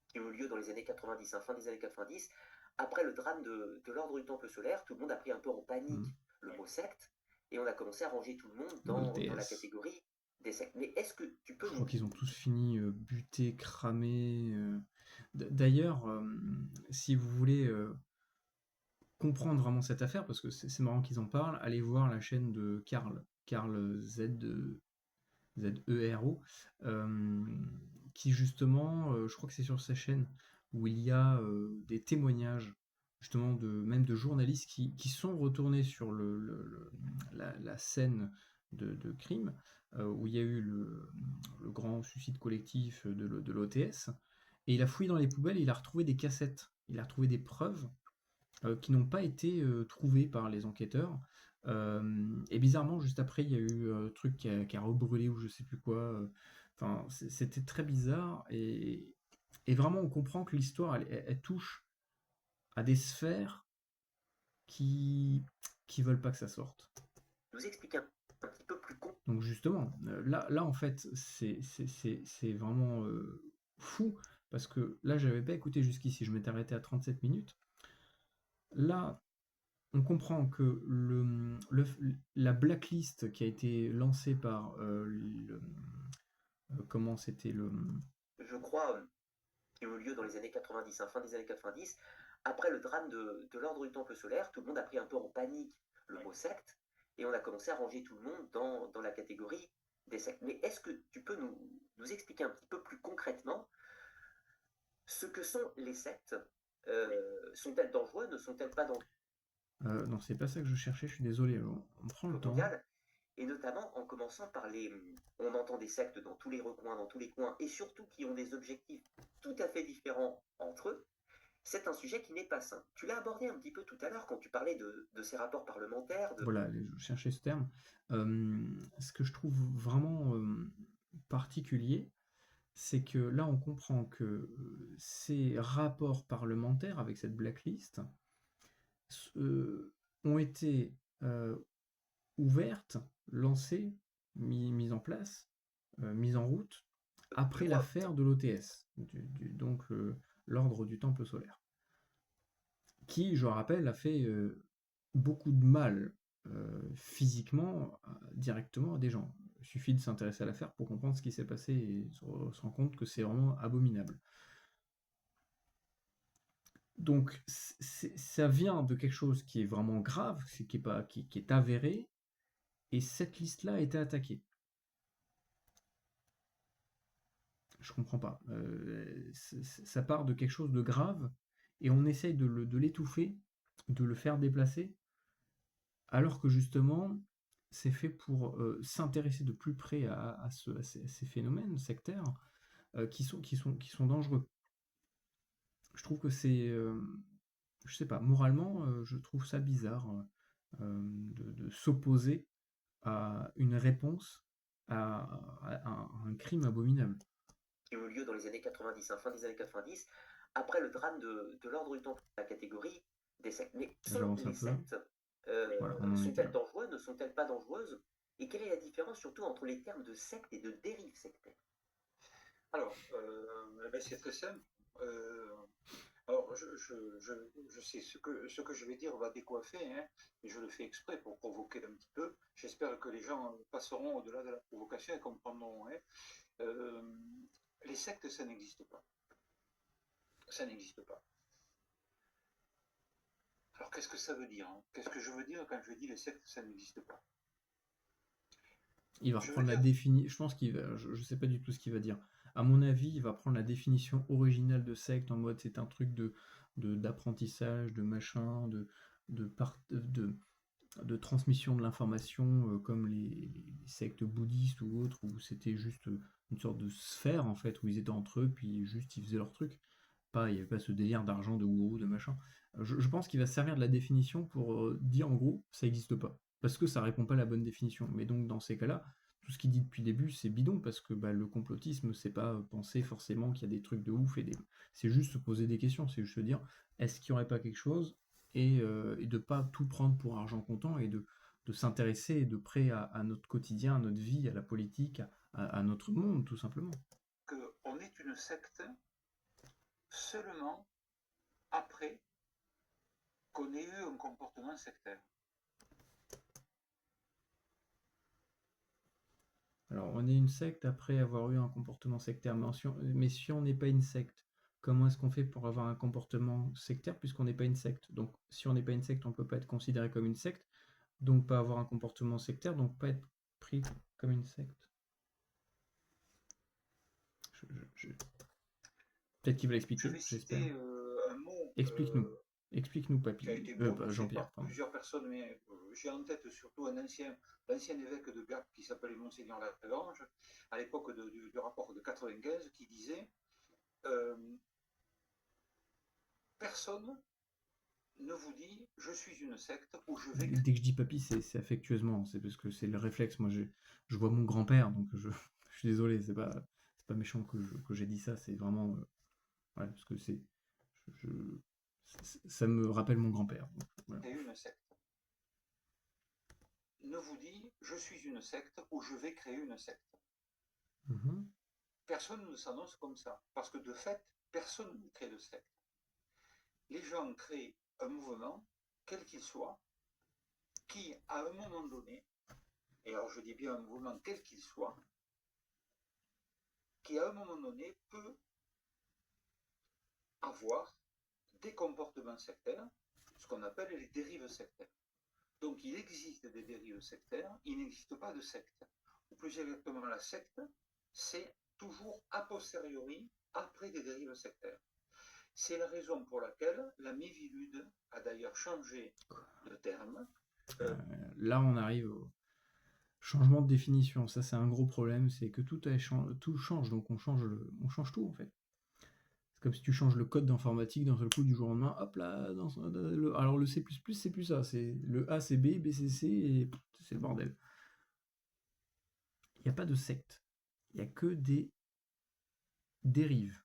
qui ont eu lieu dans les années 90, fin des années 90. Après le drame de l'ordre du Temple solaire, tout le monde a pris un peu en panique Mm. le mot secte, et on a commencé à ranger tout le monde Dans le dans la TS. catégorie des sectes. Mais est-ce que tu peux Je crois nous... qu'ils ont tous fini butés, cramés. D'ailleurs, si vous voulez comprendre vraiment cette affaire, parce que c'est marrant qu'ils en parlent, allez voir la chaîne de Karl Zero, euh, qui justement, je crois que c'est sur sa chaîne, où il y a des témoignages justement même de journalistes qui sont retournés sur la scène de crime, où il y a eu le grand suicide collectif de l'OTS, et il a fouillé dans les poubelles et il a retrouvé des cassettes, il a retrouvé des preuves qui n'ont pas été trouvées par les enquêteurs. Et bizarrement, juste après, il y a eu un truc qui a rebrûlé ou je sais plus quoi. Enfin, c'était très bizarre. Et vraiment, on comprend que l'histoire, elle touche à des sphères qui qui veulent pas que ça sorte. nous expliquer un petit peu plus con. Donc justement, là en fait, c'est vraiment fou, parce que là, j'avais pas écouté jusqu'ici, je m'étais arrêté à 37 minutes. Là, on comprend que la blacklist qui a été lancée par comment c'était Je crois, qui ont eu lieu dans les années 90, fin des années 90, après le drame de l'ordre du Temple solaire, tout le monde a pris un peu en panique le mot secte, et on a commencé à ranger tout le monde dans la catégorie des sectes. Mais est-ce que tu peux nous expliquer un petit peu plus concrètement ce que sont les sectes? Sont-elles dangereuses? Ne sont-elles pas dangereuses non, c'est pas ça que je cherchais, je suis désolé, on prend le temps. mondiales? Et notamment en commençant par les... On entend des sectes dans tous les recoins, dans tous les coins, et surtout qui ont des objectifs tout à fait différents entre eux. C'est un sujet qui n'est pas simple. Tu l'as abordé un petit peu tout à l'heure quand tu parlais de ces rapports parlementaires. Voilà, je cherchais ce terme. Ce que je trouve vraiment particulier, c'est que là, on comprend que ces rapports parlementaires avec cette blacklist ont été ouvertes, lancées, mises en place, mises en route, après l'affaire de l'OTS, donc l'ordre du Temple solaire, qui, je rappelle, a fait beaucoup de mal physiquement directement à des gens. Il suffit de s'intéresser à l'affaire pour comprendre ce qui s'est passé et se rendre compte que c'est vraiment abominable. Donc ça vient de quelque chose qui est vraiment grave, qui est avéré, et cette liste-là a été attaquée. Je comprends pas. Ça part de quelque chose de grave, et on essaye de l'étouffer, de le faire déplacer, alors que justement, c'est fait pour s'intéresser de plus près à ces phénomènes sectaires qui sont dangereux. Je trouve que je sais pas, moralement, je trouve ça bizarre de s'opposer à une réponse à un crime abominable. Qui ont eu lieu dans les années 90, fin des années 90, après le drame de l'ordre du Temple, la catégorie des sectes. Mais sont les sectes, voilà, sont-elles dangereuses? Ne sont-elles pas dangereuses? Et quelle est la différence surtout entre les termes de secte et de dérive sectaire? Alors, c'est très simple. Alors, je sais ce que je vais dire va décoiffer, hein, et je le fais exprès pour provoquer un petit peu. J'espère que les gens passeront au-delà de la provocation et comprendront. Hein. Les sectes, ça n'existe pas. Ça n'existe pas. Alors, qu'est-ce que ça veut dire, hein? Qu'est-ce que je veux dire quand je dis les sectes, ça n'existe pas? Il va reprendre la définition. Je pense qu'il va. Je sais pas du tout ce qu'il va dire. À mon avis, il va prendre la définition originale de secte en mode c'est un truc d'apprentissage, de machin, de transmission de l'information comme les sectes bouddhistes ou autres, où c'était juste une sorte de sphère en fait, où ils étaient entre eux, puis juste ils faisaient leur truc. Pas, il n'y avait pas ce délire d'argent, de gourou, de machin. Je pense qu'il va se servir de la définition pour dire en gros, ça n'existe pas. Parce que ça répond pas à la bonne définition. Mais donc dans ces cas-là, tout ce qu'il dit depuis le début, c'est bidon, parce que bah, le complotisme, c'est pas penser forcément qu'il y a des trucs de ouf, c'est juste se poser des questions, c'est juste se dire, est-ce qu'il n'y aurait pas quelque chose, et de pas tout prendre pour argent comptant, et de s'intéresser de près à notre quotidien, à notre vie, à la politique, à notre monde, tout simplement. Qu'on est une secte seulement après qu'on ait eu un comportement sectaire. Alors, on est une secte après avoir eu un comportement sectaire, mais si on n'est pas une secte, comment est-ce qu'on fait pour avoir un comportement sectaire puisqu'on n'est pas une secte? Donc, si on n'est pas une secte, on ne peut pas être considéré comme une secte, donc pas avoir un comportement sectaire, donc pas être pris comme une secte. Peut-être qu'il va l'expliquer, Je vais j'espère. citer un mot Explique-nous. Explique-nous, qui a été papy. prononcé Jean-Pierre, par pardon. plusieurs personnes, mais j'ai en tête surtout l'ancien évêque de Gap qui s'appelait Monseigneur Lagrange, à l'époque du rapport de 95, qui disait personne ne vous dit je suis une secte ou je vais. Dès que je dis papy, c'est affectueusement, c'est parce que c'est le réflexe. Moi, je vois mon grand-père, donc je suis désolé, c'est pas méchant que j'ai dit ça, c'est vraiment. Ouais, parce que je- ça me rappelle mon grand-père. Voilà. Une secte. Ne vous dit je suis une secte ou je vais créer une secte. Mhm. Personne ne s'annonce comme ça, parce que de fait, personne ne crée de secte. Les gens créent un mouvement, quel qu'il soit, qui, à un moment donné, et alors je dis bien un mouvement quel qu'il soit, qui, à un moment donné, peut avoir des comportements sectaires, ce qu'on appelle les dérives sectaires. Donc il existe des dérives sectaires, il n'existe pas de secte. Ou plus exactement, la secte, c'est toujours a posteriori, après des dérives sectaires. C'est la raison pour laquelle la Mivilude a d'ailleurs changé de terme. Là, on arrive au changement de définition. Ça, c'est un gros problème, c'est que tout change, donc on change tout en fait. C'est comme si tu changes le code d'informatique d'un seul coup du jour au lendemain. Hop là, alors le C++, c'est plus ça, c'est le A, c'est B, B, c'est C, et c'est le bordel. Il n'y a pas de secte. Il n'y a que des dérives.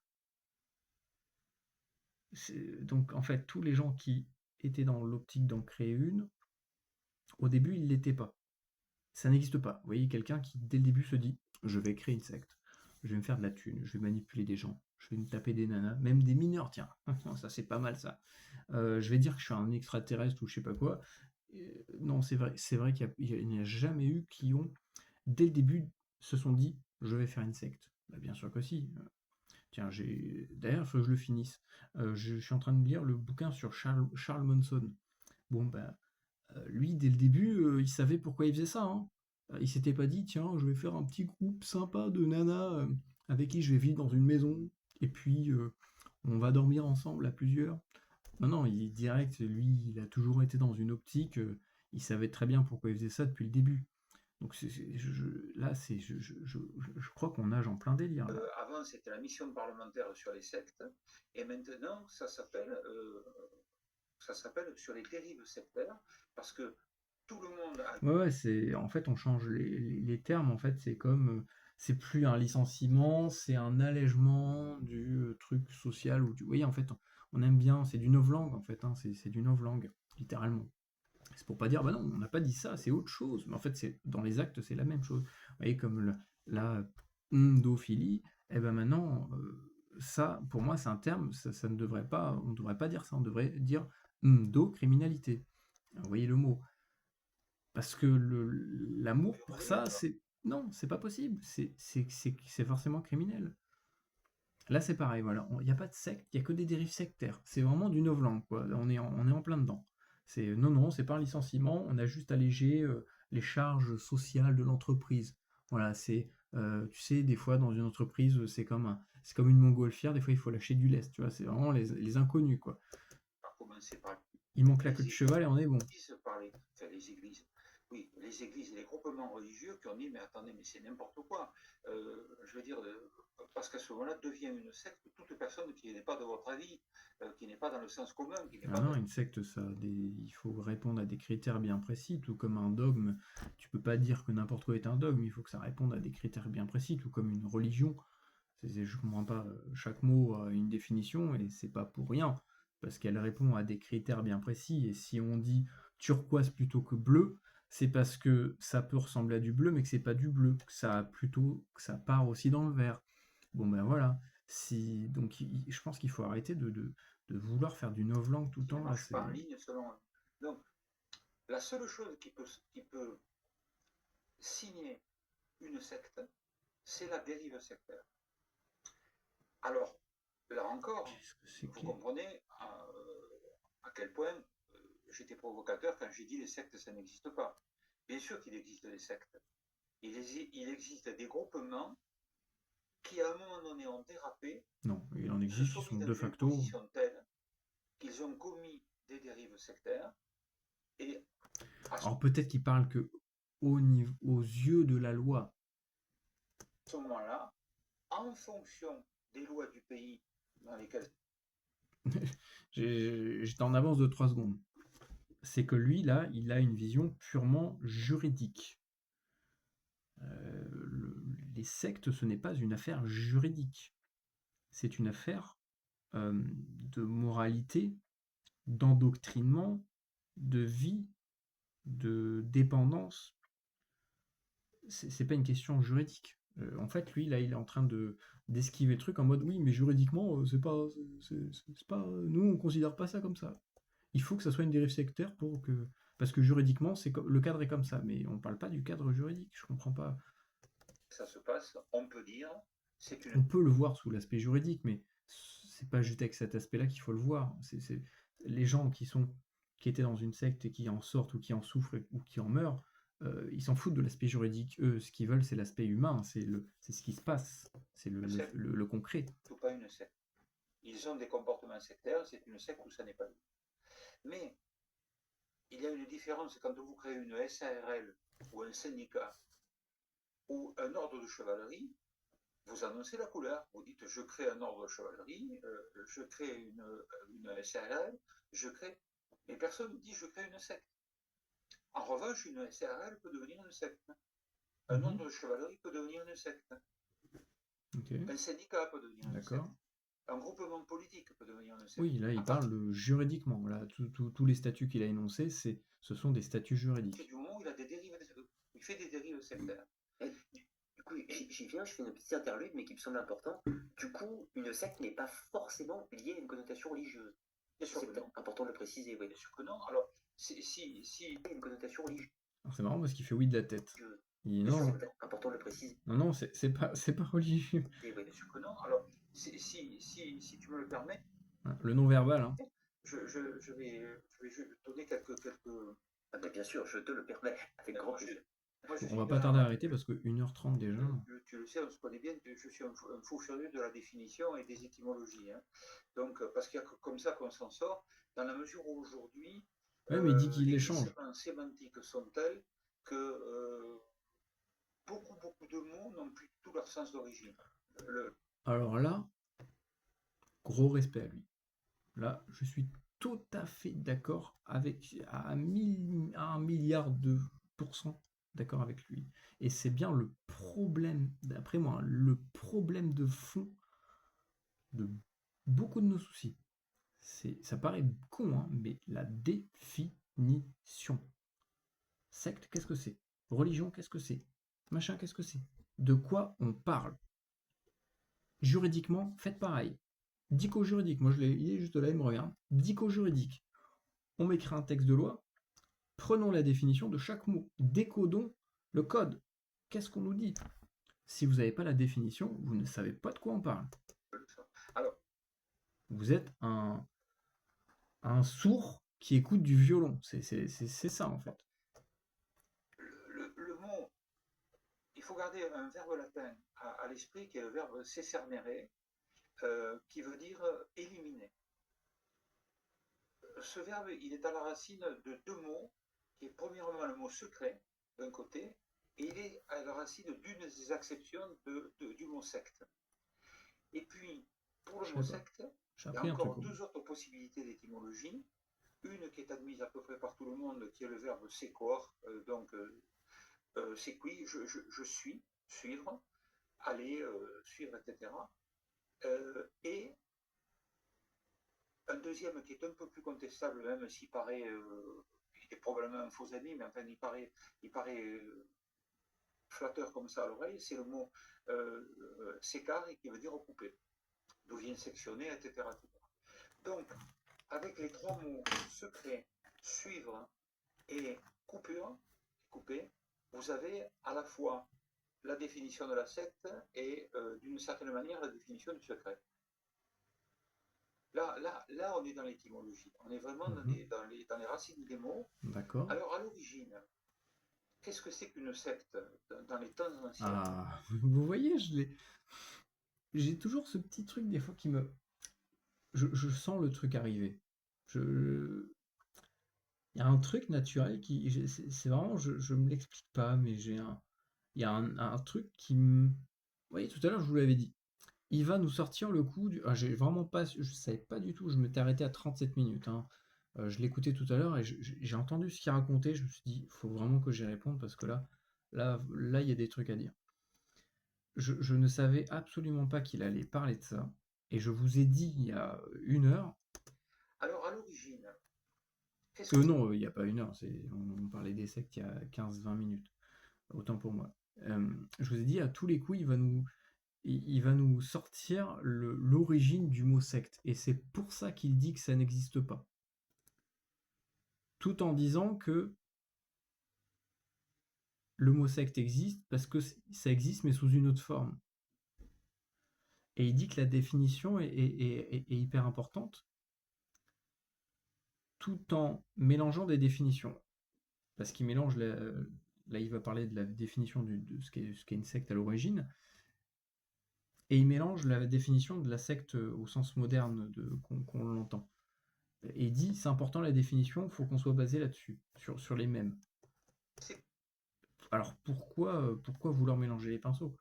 Donc en fait, tous les gens qui étaient dans l'optique d'en créer une, au début, ils ne l'étaient pas. Ça n'existe pas. Vous voyez, quelqu'un qui, dès le début, se dit « Je vais créer une secte, je vais me faire de la thune, je vais manipuler des gens, je vais me taper des nanas, même des mineurs, tiens, ça c'est pas mal ça. Je vais dire que je suis un extraterrestre ou je sais pas quoi. » Non, c'est vrai qu'il n'y a jamais eu qui ont, dès le début, se sont dit « Je vais faire une secte. » Bah, bien sûr que si. Tiens, d'ailleurs, il faut que je le finisse. Je suis en train de lire le bouquin sur Charles Manson. Bon, bah, lui, dès le début, il savait pourquoi il faisait ça. Hein. Il s'était pas dit, tiens, je vais faire un petit groupe sympa de nanas avec qui je vais vivre dans une maison, et puis on va dormir ensemble à plusieurs. Non, non, il est direct, lui, il a toujours été dans une optique, il savait très bien pourquoi il faisait ça depuis le début. Donc là, je crois qu'on nage en plein délire. Là. Avant, c'était la mission parlementaire sur les sectes, et maintenant, ça s'appelle sur les dérives sectaires, parce que tout le monde a... Ouais, en fait, on change les termes, en fait, c'est comme, c'est plus un licenciement, c'est un allègement du truc social, ou vous voyez, en fait, on aime bien, c'est du novlangue, en fait, hein, c'est du novlangue, littéralement. C'est pour pas dire, bah non, on n'a pas dit ça, c'est autre chose, mais en fait, dans les actes, c'est la même chose. Vous voyez, comme la ndophilie, et ben maintenant, ça, pour moi, c'est un terme, ça ne devrait pas, on ne devrait pas dire ça, on devrait dire criminalité. Vous voyez le mot. Parce que l'amour, pour ça, c'est... Non, c'est pas possible. C'est forcément criminel. Là, c'est pareil, voilà. Il n'y a pas de secte, il n'y a que des dérives sectaires. C'est vraiment du novlangue, quoi. On est en plein dedans. Non, c'est pas un licenciement, on a juste allégé les charges sociales de l'entreprise. Voilà, tu sais, des fois, dans une entreprise, c'est comme une montgolfière, des fois, il faut lâcher du lest, tu vois. C'est vraiment les inconnus, quoi. Par commencer par Il manque la queue de les cheval et on est bon. églises parlaient, enfin les églises, oui, les églises et les groupements religieux qui ont dit, mais attendez, mais c'est n'importe quoi. Je veux dire, parce qu'à ce moment-là devient une secte toute personne qui n'est pas de votre avis, qui n'est pas dans le sens commun, qui n'est Ah pas non, dans... une secte, il faut répondre à des critères bien précis, tout comme un dogme. Tu peux pas dire que n'importe quoi est un dogme, il faut que ça réponde à des critères bien précis, tout comme une religion. Je comprends pas, chaque mot a une définition et c'est pas pour rien, parce qu'elle répond à des critères bien précis. Et si on dit turquoise plutôt que bleu, c'est parce que ça peut ressembler à du bleu, mais que c'est pas du bleu, que ça part aussi dans le vert. Bon ben voilà. Donc je pense qu'il faut arrêter de vouloir faire du novlangue tout le qui ne temps là. marche pas en ligne selon... Donc, la seule chose qui peut signer une secte, c'est la dérive sectaire. Alors, là encore, vous comprenez à quel point j'étais provocateur quand j'ai dit les sectes, ça n'existe pas. Bien sûr qu'il existe des sectes. Il existe des groupements qui, à un moment donné, ont dérapé, Non, il en se existe qui sont sont mis dans de une facto. position telle qu'ils ont commis des dérives sectaires. Et Alors peut-être qu'ils parlent que aux yeux de la loi. à ce moment-là, en fonction des lois du pays dans lesquelles... J'étais en avance de 3 secondes. C'est que lui, là, il a une vision purement juridique. Les sectes, ce n'est pas une affaire juridique. C'est une affaire de moralité, d'endoctrinement, de vie, de dépendance. C'est pas une question juridique. En fait, lui, là, il est en train d'esquiver le truc en mode oui, mais juridiquement, c'est pas. Nous, on considère pas ça comme ça. Il faut que ça soit une dérive sectaire parce que juridiquement, le cadre est comme ça, mais on parle pas du cadre juridique. Je comprends pas. ça se passe, on peut dire, On peut le voir sous l'aspect juridique, mais c'est pas juste avec cet aspect-là qu'il faut le voir. Les gens qui étaient dans une secte et qui en sortent ou qui en souffrent ou qui en meurent, ils s'en foutent de l'aspect juridique. Eux, ce qu'ils veulent, c'est l'aspect humain, c'est ce qui se passe, c'est le concret. Ou pas une secte. Ils ont des comportements sectaires, c'est une secte ou ça n'est pas. Mais il y a une différence quand vous créez une SARL ou un syndicat ou un ordre de chevalerie, vous annoncez la couleur. Vous dites je crée un ordre de chevalerie, je crée une SARL, je crée. Mais personne ne dit je crée une secte. En revanche, une SARL peut devenir une secte. Un ordre de chevalerie peut devenir une secte. Okay. Un syndicat peut devenir une secte. Un groupement politique peut devenir une secte. Oui, là, il parle juridiquement. Là, tous les statuts qu'il a énoncés, ce sont des statuts juridiques. Du moment où il a des dérives, il fait des dérives sectaires. Du coup, j'y viens, je fais une petite interlude, mais qui me semble important. Du coup, une secte n'est pas forcément liée à une connotation religieuse. Bien sûr que non. Important de le préciser, oui. Bien sûr que non. Alors, si il y a une connotation religieuse. C'est marrant parce qu'il fait oui de la tête. Non, c'est important de le préciser. Non, c'est pas religieux. Oui, bien sûr que non. Alors, si tu me le permets. Le non-verbal, hein. Je vais donner quelques... Ah ben bien sûr, je te le permets, avec grand plaisir. On va pas tarder à arrêter parce que 1h30 déjà. Tu le sais, on se connaît bien, je suis un fou furieux de la définition et des étymologies. Hein. Donc, parce qu'il y a comme ça qu'on s'en sort, dans la mesure où aujourd'hui, mais il dit qu'il les change. Les sémantiques sont tels que beaucoup de mots n'ont plus tout leur sens d'origine. Alors là, gros respect à lui. Là, je suis tout à fait d'accord avec à 1 milliard de pourcents d'accord avec lui. Et c'est bien le problème, d'après moi, le problème de fond de beaucoup de nos soucis. Ça paraît con, hein, mais la définition. Secte, qu'est-ce que c'est? Religion, qu'est-ce que c'est? Machin, qu'est-ce que c'est? De quoi on parle? Juridiquement, faites pareil. Dico-juridique, moi il est juste là, il me regarde. Dico-juridique. On m'écrit un texte de loi, prenons la définition de chaque mot, décodons le code. Qu'est-ce qu'on nous dit? Si vous n'avez pas la définition, vous ne savez pas de quoi on parle. Alors, vous êtes un sourd qui écoute du violon. C'est ça en fait. Le mot, il faut garder un verbe latin à l'esprit qui est le verbe cessernere, qui veut dire éliminer. ce verbe, il est à la racine de deux mots, qui est premièrement le mot secret, d'un côté, et il est à la racine d'une des acceptions du mot secte. Et puis, pour le Je mot sais pas. secte, J'ai il y a appris un truc encore au moins. deux autres possibilités d'étymologie. Une qui est admise à peu près par tout le monde, qui est le verbe sequor, donc sequi, je suis, suivre, aller, suivre, etc. Et un deuxième qui est un peu plus contestable, même s'il paraît, il est probablement un faux ami, mais enfin il paraît flatteur comme ça à l'oreille, c'est le mot sécar qui veut dire couper, d'où vient sectionner, etc., etc. Donc, avec les trois mots secret, suivre et coupure, couper, vous avez à la fois la définition de la secte et d'une certaine manière la définition du secret. Là, on est dans l'étymologie. On est vraiment dans les racines des mots. D'accord. Alors, à l'origine, qu'est-ce que c'est qu'une secte dans les temps anciens? Ah, vous voyez, j'ai toujours ce petit truc des fois qui me... Je sens le truc arriver. Je... Il y a un truc naturel qui... C'est vraiment... Je me l'explique pas, mais j'ai un... Il y a un truc qui me... Vous voyez, tout à l'heure, je vous l'avais dit. Il va nous sortir le coup du... Ah, j'ai vraiment pas... Je savais pas du tout. Je m'étais arrêté à 37 minutes, hein. Je l'écoutais tout à l'heure et j'ai entendu ce qu'il racontait. Je me suis dit, il faut vraiment que j'y réponde parce que là, il y a des trucs à dire. Je ne savais absolument pas qu'il allait parler de ça. Et je vous ai dit il y a 1 heure Alors, à l'origine, qu'est-ce que que non, il n'y a pas 1 heure. On parlait des sectes il y a 15-20 minutes. Autant pour moi. Je vous ai dit, à tous les coups, il va nous sortir l'origine du mot secte. Et c'est pour ça qu'il dit que ça n'existe pas. Tout en disant que le mot secte existe parce que ça existe, mais sous une autre forme. Et il dit que la définition est hyper importante, tout en mélangeant des définitions. Parce qu'il mélange, là il va parler de la définition de ce qu'est une secte à l'origine, et il mélange la définition de la secte au sens moderne qu'on l'entend. Et il dit, c'est important la définition, il faut qu'on soit basé là-dessus, sur les mêmes. c'est Alors pourquoi vouloir mélanger les pinceaux?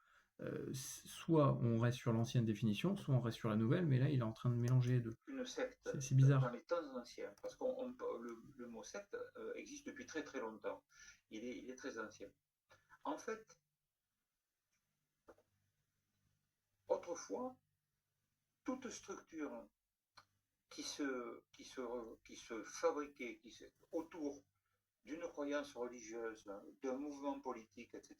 Soit on reste sur l'ancienne définition, soit on reste sur la nouvelle, mais là il est en train de mélanger les deux. une secte C'est dans bizarre. les temps anciens? Parce que le mot secte existe depuis très très longtemps. Il est très ancien. En fait, autrefois, toute structure qui se fabriquait autour d'une croyance religieuse, d'un mouvement politique, etc.,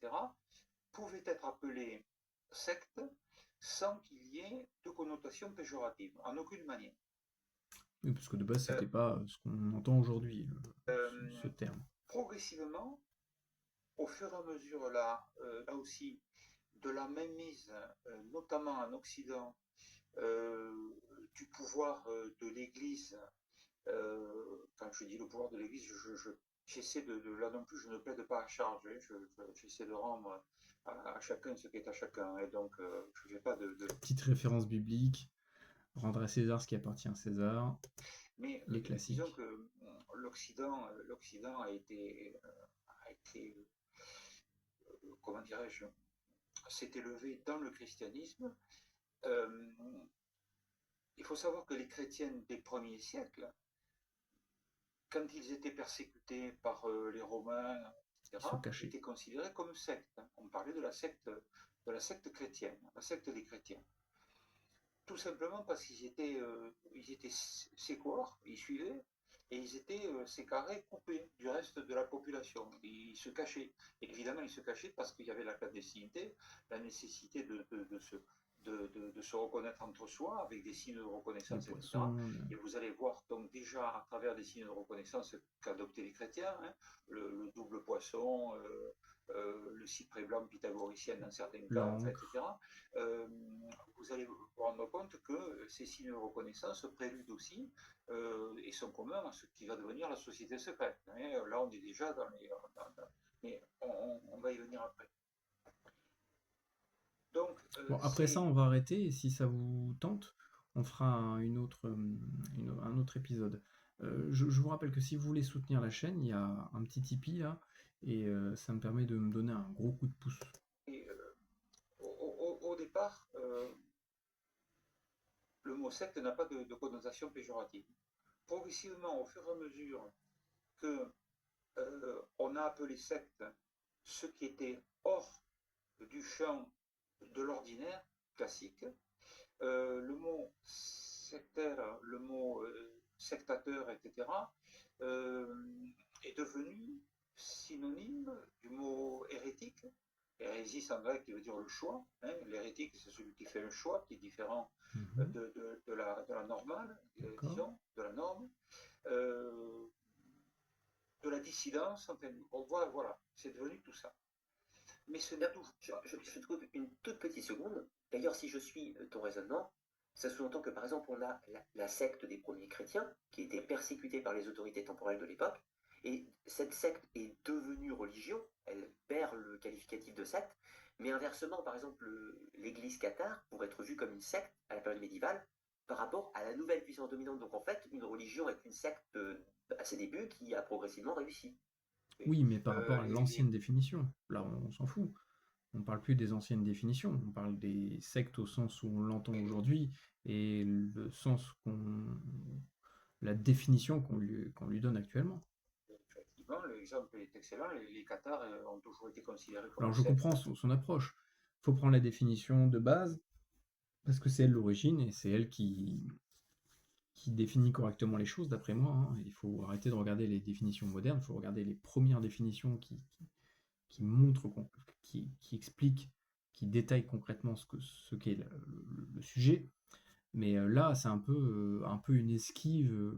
pouvait être appelée secte sans qu'il y ait de connotation péjorative, en aucune manière. Oui, parce que de base Euh, c'était pas ce qu'on entend aujourd'hui, ce euh, terme. Progressivement, au fur et à mesure, là aussi, de la mainmise, notamment en Occident, euh, du pouvoir de l'Église. Quand je dis le pouvoir de l'Église, j'essaie là non plus, je ne plaide pas à charge, hein, j'essaie de rendre à chacun ce qui est à chacun, et donc je ne fais pas Petite référence biblique, rendre à César ce qui appartient à César, Mais les disons classiques. que l'Occident a été, comment dirais-je, s'est élevé dans le christianisme. Euh, il faut savoir que les chrétiens des premiers siècles, quand ils étaient persécutés par les Romains, Ils se etc., cachaient. étaient considérés comme sectes. On parlait de la secte chrétienne, la secte des chrétiens. Tout simplement parce qu'ils étaient séquoirs, ils suivaient, et ils étaient sécarés, coupés du reste de la population. Ils se cachaient. Et évidemment, ils se cachaient parce qu'il y avait la clandestinité, la nécessité de se reconnaître entre soi avec des signes de Les reconnaissance, etc. poissons, Et vous allez voir donc déjà à travers des signes de reconnaissance qu'adoptaient les chrétiens, hein, le double poisson, le cyprès blanc pythagoricien dans certains cas, enfin, l'encre. etc. Euh, vous allez vous rendre compte que ces signes de reconnaissance préludent aussi et sont communs à ce qui va devenir la société secrète. Et là, on est déjà mais on va y venir après. Donc, Bon, après ça, c'est on va arrêter, et si ça vous tente, on fera un autre épisode. Je vous rappelle que si vous voulez soutenir la chaîne, il y a un petit Tipeee là, et ça me permet de me donner un gros coup de pouce. Et au départ, le mot secte n'a pas de connotation péjorative. Progressivement, au fur et à mesure que on a appelé secte ce qui était hors du champ de l'ordinaire classique, le mot sectaire, le mot sectateur, etc., est devenu synonyme du mot hérétique. Hérésie en grec qui veut dire le choix. Hein. L'hérétique, c'est celui qui fait un choix qui est différent de la normale, disons, de la norme. De la dissidence, enfin, on voit, voilà, c'est devenu tout ça. Mais ce n'est tout. Je trouve une toute petite seconde. D'ailleurs, si je suis ton raisonnement, ça sous-entend que par exemple, on a la secte des premiers chrétiens qui était persécutée par les autorités temporelles de l'époque, et cette secte est devenue religion, elle perd le qualificatif de secte, mais inversement, par exemple, l'église cathare pourrait être vue comme une secte à la période médiévale par rapport à la nouvelle puissance dominante. Donc en fait, une religion est une secte à ses débuts qui a progressivement réussi. Oui, mais par rapport à l'ancienne définition, là on s'en fout. On ne parle plus des anciennes définitions, on parle des sectes au sens où on l'entend aujourd'hui, et le sens la définition qu'on lui donne actuellement. Effectivement, l'exemple est excellent. Les cathares ont toujours été considérés comme Alors je comprends son approche. Il faut prendre la définition de base, parce que c'est elle l'origine, et c'est elle qui définit correctement les choses, d'après moi. Hein. Il faut arrêter de regarder les définitions modernes, il faut regarder les premières définitions qui montrent, qui expliquent, qui détaillent concrètement ce qu'est le sujet. Mais là, c'est un peu une esquive.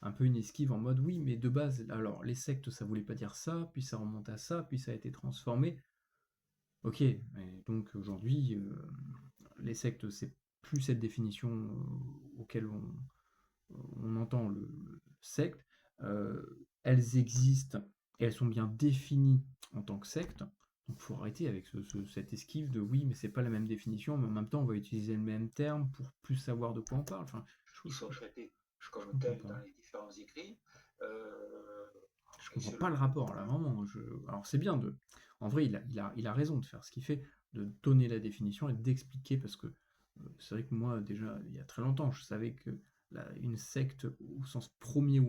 Un peu une esquive en mode oui, mais de base, alors les sectes ça voulait pas dire ça, puis ça remonte à ça, puis ça a été transformé. Ok, mais donc aujourd'hui, les sectes, c'est plus cette définition auquel on entend le secte. Elles existent et elles sont bien définies en tant que secte. Donc il faut arrêter avec cette esquive de oui, mais c'est pas la même définition, mais en même temps on va utiliser le même terme pour plus savoir de quoi on parle. Enfin, ils sont traités comme tels dans les différents écrits. Je comprends pas le rapport là, vraiment. Alors c'est bien de. En vrai, il a raison de faire ce qu'il fait, de donner la définition et d'expliquer, parce que c'est vrai que moi, déjà, il y a très longtemps, je savais que une secte, au sens premier,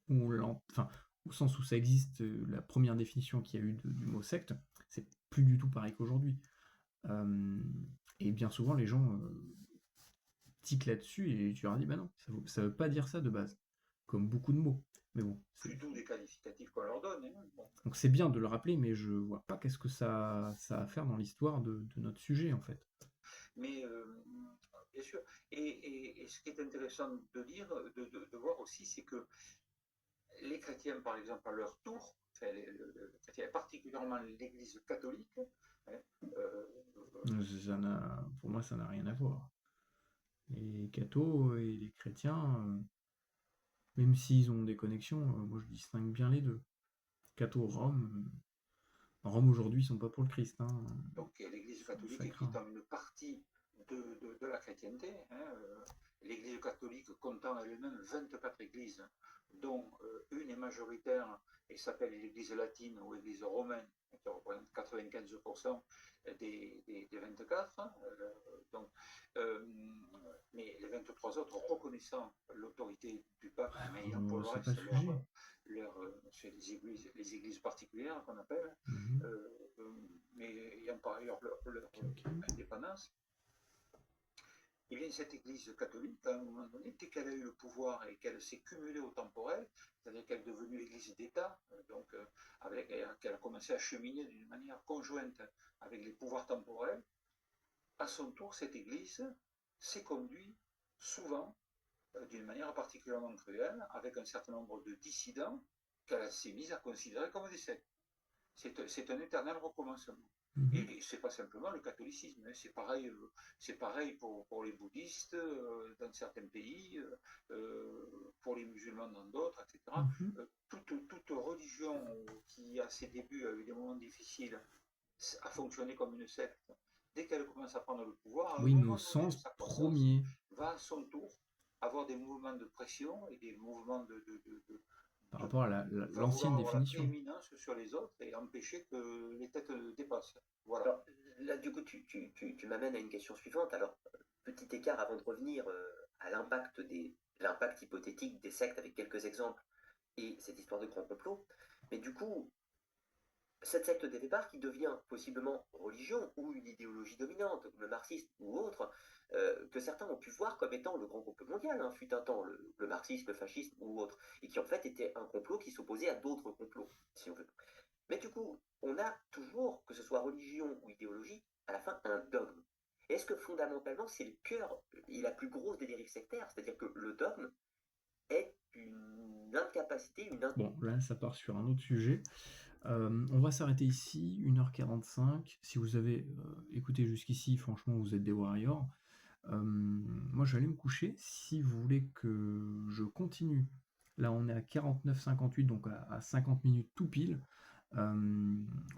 enfin, au sens où ça existe, la première définition qu'il y a eu du mot secte, c'est plus du tout pareil qu'aujourd'hui. Et bien souvent, les gens tiquent là-dessus et tu leur dis, bah non, ça veut pas dire ça de base, comme beaucoup de mots. Mais bon. C'est tout des qualificatifs qu'on leur donne. Hein. Bon. Donc c'est bien de le rappeler, mais je vois pas qu'est-ce que ça a à faire dans l'histoire de notre sujet, en fait. Mais bien sûr. Et ce qui est intéressant de dire, de voir aussi, c'est que les chrétiens, par exemple, à leur tour, enfin, particulièrement l'Église catholique, hein, pour moi, ça n'a rien à voir. Les cathos et les chrétiens, même s'ils ont des connexions, moi je distingue bien les deux. Cathos, Rome, Rome aujourd'hui, ils sont pas pour le Christ. Hein. Donc l'Église catholique étant une partie de la chrétienté, hein, l'Église catholique comptant elle-même 24 églises, dont une est majoritaire et s'appelle l'Église latine ou l'Église romaine, qui représente 95% des 24. Donc, mais les 23 autres reconnaissant l'autorité du pape, mais ayant pour le reste c'est les églises particulières qu'on appelle, mais ayant par ailleurs leur indépendance. Et bien cette église catholique, à un moment donné, dès qu'elle a eu le pouvoir et qu'elle s'est cumulée au temporel, c'est-à-dire qu'elle est devenue l'église d'État, donc qu'elle a commencé à cheminer d'une manière conjointe avec les pouvoirs temporels, à son tour, cette église s'est conduite souvent d'une manière particulièrement cruelle, avec un certain nombre de dissidents qu'elle s'est mise à considérer comme des sectes. C'est un éternel recommencement. Et c'est pas simplement le catholicisme, hein. C'est pareil pour les bouddhistes dans certains pays, pour les musulmans dans d'autres, etc. Toute religion qui à ses débuts a eu des moments difficiles a fonctionné comme une secte. Dès qu'elle commence à prendre le pouvoir, oui, mais au sens premier, va à son tour avoir des mouvements de pression et des mouvements Par de- rapport à il va l'ancienne vouloir avoir la définition. prééminence sur les autres et empêcher que les têtes dépassent. Voilà. Alors là, du coup, tu m'amènes à une question suivante. Alors, petit écart avant de revenir à l'impact hypothétique des sectes avec quelques exemples et cette histoire de grand complot. Mais du coup, cette secte des départ qui devient possiblement religion ou une idéologie dominante, comme le marxisme ou autre, que certains ont pu voir comme étant le grand complot mondial, hein, fut un temps, le marxisme, le fascisme ou autre, et qui en fait était un complot qui s'opposait à d'autres complots, si on veut. Mais du coup, on a toujours, que ce soit religion ou idéologie, à la fin un dogme. Est-ce que fondamentalement c'est le cœur et la plus grosse des dérives sectaires, c'est-à-dire que le dogme est une incapacité, Bon, là, ça part sur un autre sujet. On va s'arrêter ici, 1h45. Si vous avez écouté jusqu'ici, franchement, vous êtes des warriors. Moi, je vais aller me coucher. Si vous voulez que je continue, là, on est à 49-58, donc à 50 minutes tout pile. Au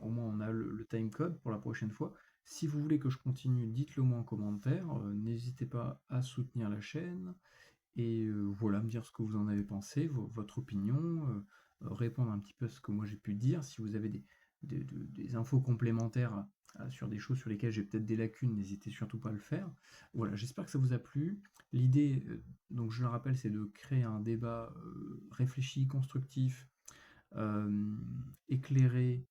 moins, on a le time code pour la prochaine fois. Si vous voulez que je continue, dites-le moi en commentaire. N'hésitez pas à soutenir la chaîne. Et voilà, me dire ce que vous en avez pensé, votre opinion, répondre un petit peu à ce que moi j'ai pu dire. Si vous avez des infos complémentaires sur des choses sur lesquelles j'ai peut-être des lacunes, n'hésitez surtout pas à le faire. Voilà, j'espère que ça vous a plu. L'idée, donc je le rappelle, c'est de créer un débat réfléchi, constructif, éclairé,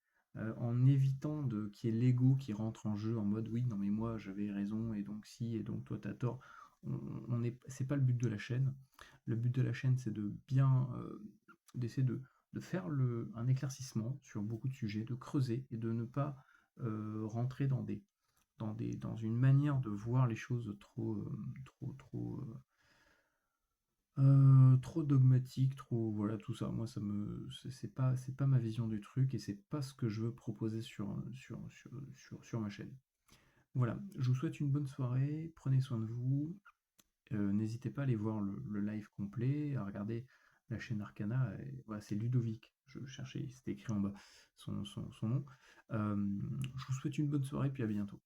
en évitant qu'il y ait l'ego qui rentre en jeu en mode oui, non mais moi j'avais raison et donc si et donc toi t'as tort. C'est pas le but de la chaîne. Le but de la chaîne, c'est de bien d'essayer de faire un éclaircissement sur beaucoup de sujets, de creuser et de ne pas rentrer dans une manière de voir les choses trop dogmatique, trop voilà tout ça. Moi, c'est pas ma vision du truc et c'est pas ce que je veux proposer sur ma chaîne. Voilà, je vous souhaite une bonne soirée, prenez soin de vous. N'hésitez pas à aller voir le live complet, à regarder la chaîne Arcana. Voilà, c'est Ludovic. Je cherchais, c'était écrit en bas son nom. Je vous souhaite une bonne soirée, puis à bientôt.